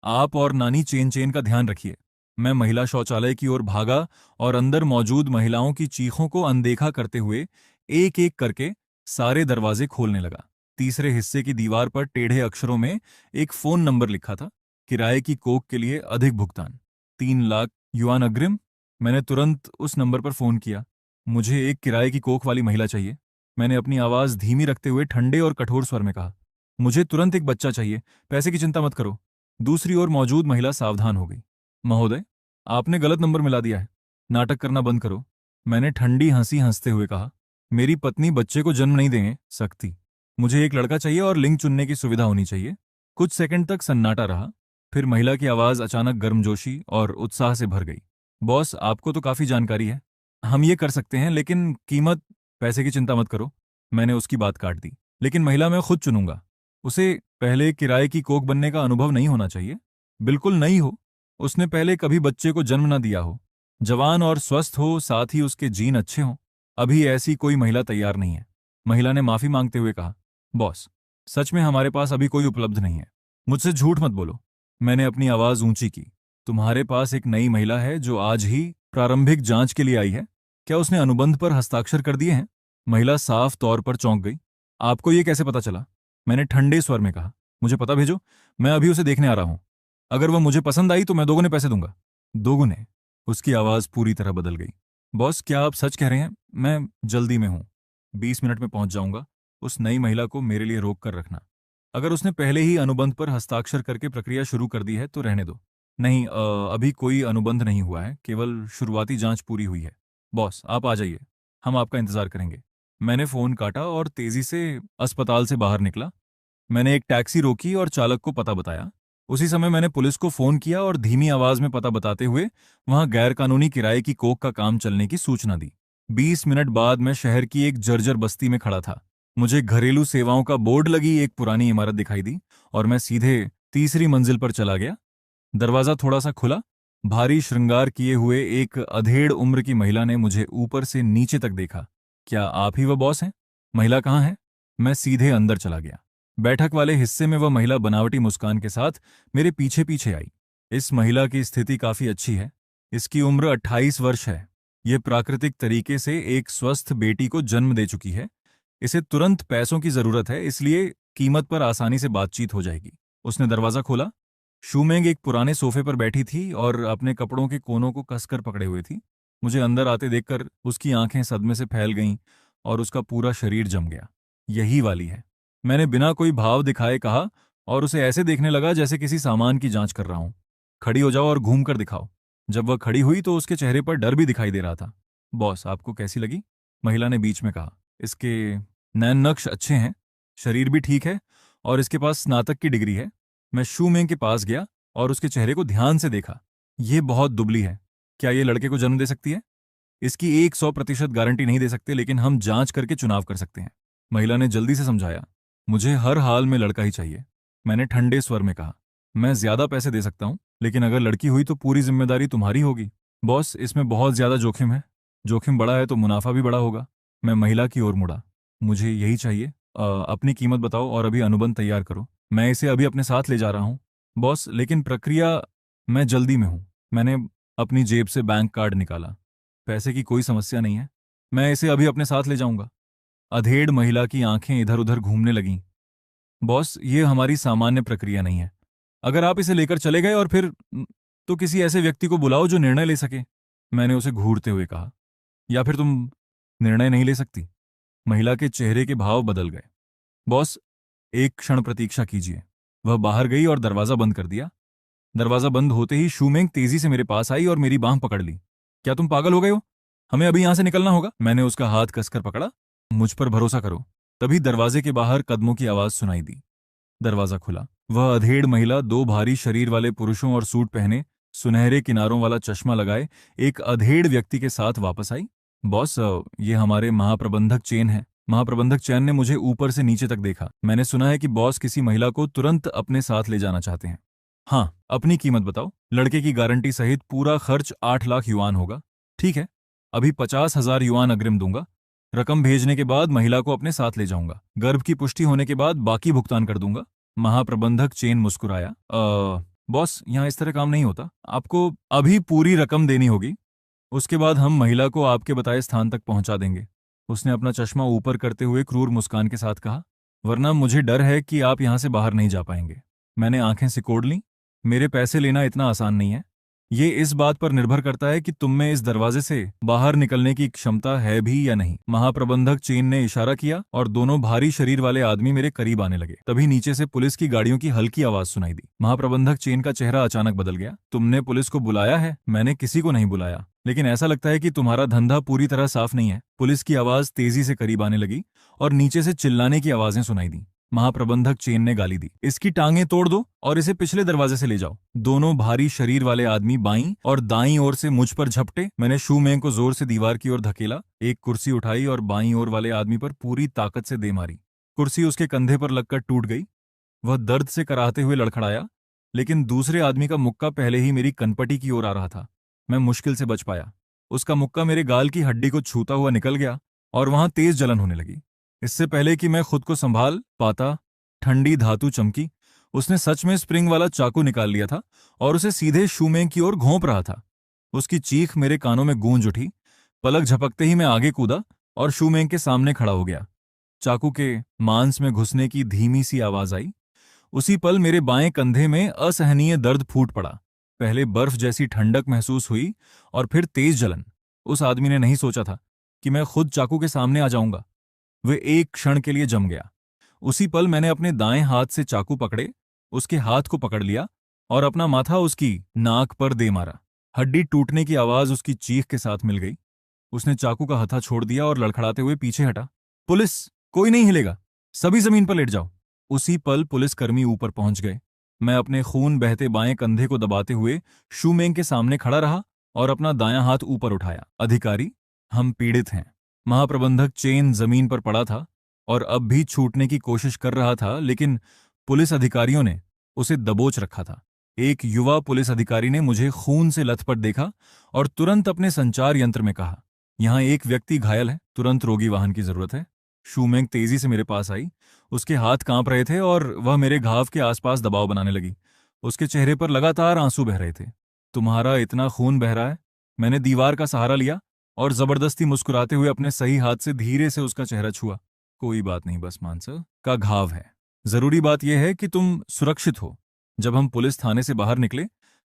आप और नानी चेन चेन का ध्यान रखिए। मैं महिला शौचालय की ओर भागा और अंदर मौजूद महिलाओं की चीखों को अनदेखा करते हुए एक एक करके सारे दरवाजे खोलने लगा। तीसरे हिस्से की दीवार पर टेढ़े अक्षरों में एक फोन नंबर लिखा था। किराए की कोख के लिए अधिक भुगतान, 3 लाख युआन अग्रिम। मैंने तुरंत उस नंबर पर फोन किया। मुझे एक किराए की कोख वाली महिला चाहिए। मैंने अपनी आवाज धीमी रखते हुए ठंडे और कठोर स्वर में कहा। मुझे तुरंत एक बच्चा चाहिए, पैसे की चिंता मत करो। दूसरी ओर मौजूद महिला सावधान हो गई। महोदय, आपने गलत नंबर मिला दिया है। नाटक करना बंद करो। मैंने ठंडी हंसी हंसते हुए कहा। मेरी पत्नी बच्चे को जन्म नहीं देंगे सकती। मुझे एक लड़का चाहिए और लिंग चुनने की सुविधा होनी चाहिए। कुछ सेकंड तक सन्नाटा रहा। फिर महिला की आवाज अचानक गर्मजोशी और उत्साह से भर गई। बॉस, आपको तो काफी जानकारी है। हम ये कर सकते हैं, लेकिन कीमत। पैसे की चिंता मत करो। मैंने उसकी बात काट दी। लेकिन महिला मैं खुद चुनूंगा। उसे पहले किराए की कोख बनने का अनुभव नहीं होना चाहिए। बिल्कुल नहीं हो। उसने पहले कभी बच्चे को जन्म न दिया हो। जवान और स्वस्थ हो, साथ ही उसके जीन अच्छे हों। अभी ऐसी कोई महिला तैयार नहीं है। महिला ने माफी मांगते हुए कहा। बॉस, सच में हमारे पास अभी कोई उपलब्ध नहीं है। मुझसे झूठ मत बोलो। मैंने अपनी आवाज ऊंची की। तुम्हारे पास एक नई महिला है जो आज ही प्रारंभिक जांच के लिए आई है। क्या उसने अनुबंध पर हस्ताक्षर कर दिए हैं? महिला साफ तौर पर चौंक गई। आपको ये कैसे पता चला? मैंने ठंडे स्वर में कहा। मुझे पता भेजो, मैं अभी उसे देखने आ रहा हूं। अगर वह मुझे पसंद आई तो मैं दोगुने पैसे दूंगा। दोगुने? उसकी आवाज पूरी तरह बदल गई। बॉस, क्या आप सच कह रहे हैं? मैं जल्दी में हूं। 20 मिनट में पहुंच जाऊंगा। उस नई महिला को मेरे लिए रोक कर रखना। अगर उसने पहले ही अनुबंध पर हस्ताक्षर करके प्रक्रिया शुरू कर दी है तो रहने दो। नहीं, अभी कोई अनुबंध नहीं हुआ है, केवल शुरुआती जांच पूरी हुई है। बॉस, आप आ जाइए। हम आपका इंतजार करेंगे। मैंने फोन काटा और तेजी से अस्पताल से बाहर निकला। मैंने एक टैक्सी रोकी और चालक को पता बताया। उसी समय मैंने पुलिस को फोन किया और धीमी आवाज में पता बताते हुए वहां गैरकानूनी किराए की कोख का काम चलने की सूचना दी। 20 मिनट बाद मैं शहर की एक जर्जर बस्ती में खड़ा था। मुझे घरेलू सेवाओं का बोर्ड लगी एक पुरानी इमारत दिखाई दी और मैं सीधे तीसरी मंजिल पर चला गया। दरवाजा थोड़ा सा खुला। भारी श्रृंगार किए हुए एक अधेड़ उम्र की महिला ने मुझे ऊपर से नीचे तक देखा। क्या आप ही वह बॉस हैं? महिला कहाँ है? मैं सीधे अंदर चला गया। बैठक वाले हिस्से में वह महिला बनावटी मुस्कान के साथ मेरे पीछे पीछे आई। इस महिला की स्थिति काफी अच्छी है। इसकी उम्र 28 वर्ष है। यह प्राकृतिक तरीके से एक स्वस्थ बेटी को जन्म दे चुकी है। इसे तुरंत पैसों की जरूरत है, इसलिए कीमत पर आसानी से बातचीत हो जाएगी। उसने दरवाजा खोला। शूमेंग एक पुराने सोफे पर बैठी थी और अपने कपड़ों के कोनों को कसकर पकड़े हुए थी। मुझे अंदर आते देखकर उसकी आंखें सदमे से फैल गईं और उसका पूरा शरीर जम गया। यही वाली है। मैंने बिना कोई भाव दिखाए कहा और उसे ऐसे देखने लगा जैसे किसी सामान की जांच कर रहा हूं। खड़ी हो जाओ और घूम कर दिखाओ। जब वह खड़ी हुई तो उसके चेहरे पर डर भी दिखाई दे रहा था। बॉस, आपको कैसी लगी? महिला ने बीच में कहा। इसके नैन नक्श अच्छे हैं, शरीर भी ठीक है और इसके पास स्नातक की डिग्री है। मैं शूमेंग के पास गया और उसके चेहरे को ध्यान से देखा। ये बहुत दुबली है। क्या ये लड़के को जन्म दे सकती है? इसकी 100% गारंटी नहीं दे सकते, लेकिन हम जांच करके चुनाव कर सकते हैं। महिला ने जल्दी से समझाया। मुझे हर हाल में लड़का ही चाहिए। मैंने ठंडे स्वर में कहा। मैं ज्यादा पैसे दे सकता हूं, लेकिन अगर लड़की हुई तो पूरी जिम्मेदारी तुम्हारी होगी। बॉस, इसमें बहुत ज्यादा जोखिम है। जोखिम बड़ा है तो मुनाफा भी बड़ा होगा। मैं महिला की ओर मुड़ा। मुझे यही चाहिए। अपनी कीमत बताओ और अभी अनुबंध तैयार करो। मैं इसे अभी अपने साथ ले जा रहा हूं। बॉस, लेकिन प्रक्रिया। मैं जल्दी में हूं। मैंने अपनी जेब से बैंक कार्ड निकाला। पैसे की कोई समस्या नहीं है। मैं इसे अभी अपने साथ ले जाऊंगा। अधेड़ महिला की आंखें इधर उधर घूमने लगीं। बॉस, ये हमारी सामान्य प्रक्रिया नहीं है। अगर आप इसे लेकर चले गए और फिर तो किसी ऐसे व्यक्ति को बुलाओ जो निर्णय ले सके। मैंने उसे घूरते हुए कहा। या फिर तुम निर्णय नहीं ले सकती? महिला के चेहरे के भाव बदल गए। बॉस, एक क्षण प्रतीक्षा कीजिए। वह बाहर गई और दरवाजा बंद कर दिया। दरवाजा बंद होते ही शूमेंग तेजी से मेरे पास आई और मेरी बांह पकड़ ली। क्या तुम पागल हो गए हो? हमें अभी यहां से निकलना होगा। मैंने उसका हाथ कसकर पकड़ा। मुझ पर भरोसा करो। तभी दरवाजे के बाहर कदमों की आवाज सुनाई दी। दरवाजा खुला। वह अधेड़ महिला, दो भारी शरीर वाले पुरुषों और सूट पहने, सुनहरे किनारों वाला चश्मा लगाए एक अधेड़ व्यक्ति के साथ वापस आई। बॉस, ये हमारे महाप्रबंधक चेन है। महाप्रबंधक चैन ने मुझे ऊपर से नीचे तक देखा। मैंने सुना है कि बॉस किसी महिला को तुरंत अपने साथ ले जाना चाहते हैं। हाँ, अपनी कीमत बताओ। लड़के की गारंटी सहित पूरा खर्च 8 लाख युआन होगा। ठीक है, अभी 50,000 युआन अग्रिम दूंगा। रकम भेजने के बाद महिला को अपने साथ ले जाऊंगा। गर्भ की पुष्टि होने के बाद बाकी भुगतान कर दूंगा। महाप्रबंधक चेन मुस्कुराया। बॉस, यहाँ इस तरह काम नहीं होता। आपको अभी पूरी रकम देनी होगी। उसके बाद हम महिला को आपके बताए स्थान तक पहुंचा देंगे। उसने अपना चश्मा ऊपर करते हुए क्रूर मुस्कान के साथ कहा, वरना मुझे डर है कि आप यहां से बाहर नहीं जा पाएंगे। मैंने आंखें सिकोड़ लीं। मेरे पैसे लेना इतना आसान नहीं है। ये इस बात पर निर्भर करता है कि तुम में इस दरवाजे से बाहर निकलने की क्षमता है भी या नहीं। महाप्रबंधक चेन ने इशारा किया और दोनों भारी शरीर वाले आदमी मेरे करीब आने लगे। तभी नीचे से पुलिस की गाड़ियों की हल्की आवाज सुनाई दी। महाप्रबंधक चेन का चेहरा अचानक बदल गया। तुमने पुलिस को बुलाया है? मैंने किसी को नहीं बुलाया, लेकिन ऐसा लगता है कि तुम्हारा धंधा पूरी तरह साफ नहीं है। पुलिस की आवाज तेजी से करीब आने लगी और नीचे से चिल्लाने की आवाजें सुनाई दी। महाप्रबंधक चेन ने गाली दी, इसकी टांगें तोड़ दो और इसे पिछले दरवाजे से ले जाओ। दोनों भारी शरीर वाले आदमी बाईं और दाईं ओर से मुझ पर झपटे। मैंने शू मेंग को जोर से दीवार की ओर धकेला, एक कुर्सी उठाई और बाईं ओर वाले आदमी पर पूरी ताकत से दे मारी। कुर्सी उसके कंधे पर लगकर टूट गई। वह दर्द से कराहते हुए लड़खड़ाया, लेकिन दूसरे आदमी का मुक्का पहले ही मेरी कनपटी की ओर आ रहा था। मैं मुश्किल से बच पाया। उसका मुक्का मेरे गाल की हड्डी को छूता हुआ निकल गया और वहां तेज जलन होने लगी। इससे पहले कि मैं खुद को संभाल पाता, ठंडी धातु चमकी। उसने सच में स्प्रिंग वाला चाकू निकाल लिया था और उसे सीधे शूमेंग की ओर घोंप रहा था। उसकी चीख मेरे कानों में गूंज उठी। पलक झपकते ही मैं आगे कूदा और शूमेंग के सामने खड़ा हो गया। चाकू के मांस में घुसने की धीमी सी आवाज आई। उसी पल मेरे बाएं कंधे में असहनीय दर्द फूट पड़ा। पहले बर्फ जैसी ठंडक महसूस हुई और फिर तेज जलन। उस आदमी ने नहीं सोचा था कि मैं खुद चाकू के सामने आ जाऊंगा। वे एक क्षण के लिए जम गया। उसी पल मैंने अपने दाएं हाथ से चाकू पकड़े, उसके हाथ को पकड़ लिया और अपना माथा उसकी नाक पर दे मारा। हड्डी टूटने की आवाज उसकी चीख के साथ मिल गई। उसने चाकू का हथा छोड़ दिया और लड़खड़ाते हुए पीछे हटा। पुलिस, कोई नहीं हिलेगा, सभी जमीन पर लेट जाओ। उसी पल पुलिसकर्मी ऊपर पहुंच गए। मैं अपने खून बहते बाएं कंधे को दबाते हुए शूमेंग के सामने खड़ा रहा और अपना दायां हाथ ऊपर उठाया। अधिकारी, हम पीड़ित हैं। महाप्रबंधक चेन जमीन पर पड़ा था और अब भी छूटने की कोशिश कर रहा था, लेकिन पुलिस अधिकारियों ने उसे दबोच रखा था। एक युवा पुलिस अधिकारी ने मुझे खून से लथपथ देखा और तुरंत अपने संचार यंत्र में कहा, यहां एक व्यक्ति घायल है, तुरंत रोगी वाहन की जरूरत है। शूमेंग तेजी से मेरे पास आई। उसके हाथ कांप रहे थे और वह मेरे घाव के आसपास दबाव बनाने लगी। उसके चेहरे पर लगातार आंसू बह रहे थे। तुम्हारा इतना खून बह रहा है? मैंने दीवार का सहारा लिया और जबरदस्ती मुस्कुराते हुए अपने सही हाथ से धीरे से उसका चेहरा छुआ। कोई बात नहीं, बस मानसर का घाव है। जरूरी बात यह है कि तुम सुरक्षित हो। जब हम पुलिस थाने से बाहर निकले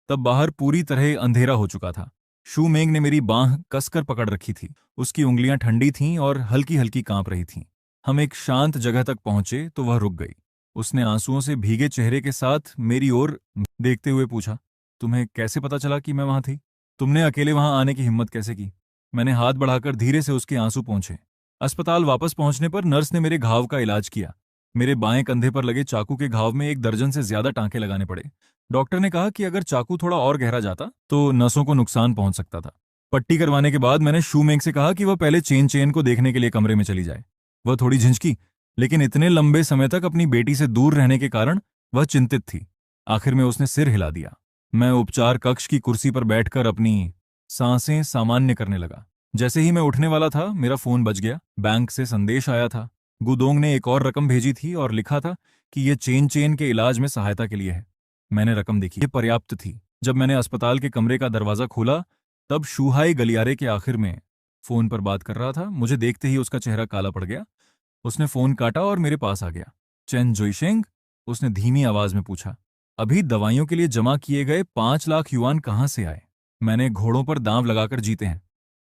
तब बाहर पूरी तरह अंधेरा हो चुका था। शूमेंग ने मेरी बांह कसकर पकड़ रखी थी। उसकी उंगलियां ठंडी थीं और हल्की हल्की कांप रही थीं। हम एक शांत जगह तक पहुंचे तो वह रुक गई। उसने आंसुओं से भीगे चेहरे के साथ मेरी ओर देखते हुए पूछा, तुम्हें कैसे पता चला कि मैं वहां थी? तुमने अकेले वहां आने की हिम्मत कैसे की? मैंने हाथ बढ़ाकर धीरे से उसके आंसू पोंछे। अस्पताल वापस पहुंचने पर नर्स ने मेरे घाव का इलाज किया। मेरे बाएं कंधे पर लगे चाकू के घाव में 1 दर्जन से ज्यादा टांके लगाने पड़े। डॉक्टर ने कहा कि अगर चाकू थोड़ा और गहरा जाता तो नसों को नुकसान पहुंच सकता था। पट्टी करवाने के बाद मैंने शूमेंग से कहा कि वह पहले चेन चेन को देखने के लिए कमरे में चली जाए। वह थोड़ी झिझकी, लेकिन इतने लंबे समय तक अपनी बेटी से दूर रहने के कारण वह चिंतित थी। आखिर में उसने सिर हिला दिया। मैं उपचार कक्ष की कुर्सी पर बैठकर अपनी सांसें सामान्य करने लगा। जैसे ही मैं उठने वाला था मेरा फोन बज गया। बैंक से संदेश आया था। गुदोंग ने एक और रकम भेजी थी और लिखा था कि यह चेन चेन के इलाज में सहायता के लिए है। मैंने रकम देखी, ये पर्याप्त थी। जब मैंने अस्पताल के कमरे का दरवाजा खोला तब शूहाई गलियारे के आखिर में फोन पर बात कर रहा था। मुझे देखते ही उसका चेहरा काला पड़ गया। उसने फोन काटा और मेरे पास आ गया। चेन जोइशेंग, उसने धीमी आवाज में पूछा, अभी दवाइयों के लिए जमा किए गए 5 लाख युआन कहां से आए? मैंने घोड़ों पर दांव लगाकर जीते हैं,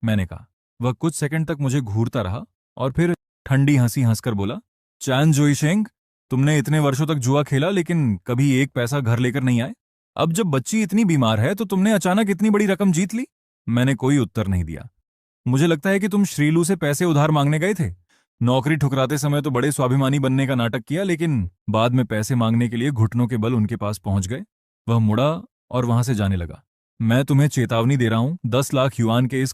मैंने कहा। वह कुछ सेकंड तक मुझे घूरता रहा और फिर ठंडी हंसी हंसकर बोला, चैन जोइशेंग, तुमने इतने वर्षों तक जुआ खेला लेकिन कभी एक पैसा घर लेकर नहीं आए। अब जब बच्ची इतनी बीमार है तो तुमने अचानक इतनी बड़ी रकम जीत ली। मैंने कोई उत्तर नहीं दिया। मुझे लगता है कि तुम श्रीलू से पैसे उधार मांगने गए थे। नौकरी ठुकराते समय तो बड़े स्वाभिमानी बनने का नाटक किया, लेकिन बाद में पैसे मांगने के लिए घुटनों के बल उनके पास पहुंच गए। वह मुड़ा और वहां से जाने लगा। मैं तुम्हें चेतावनी दे रहा हूं, 10 लाख युआन के इस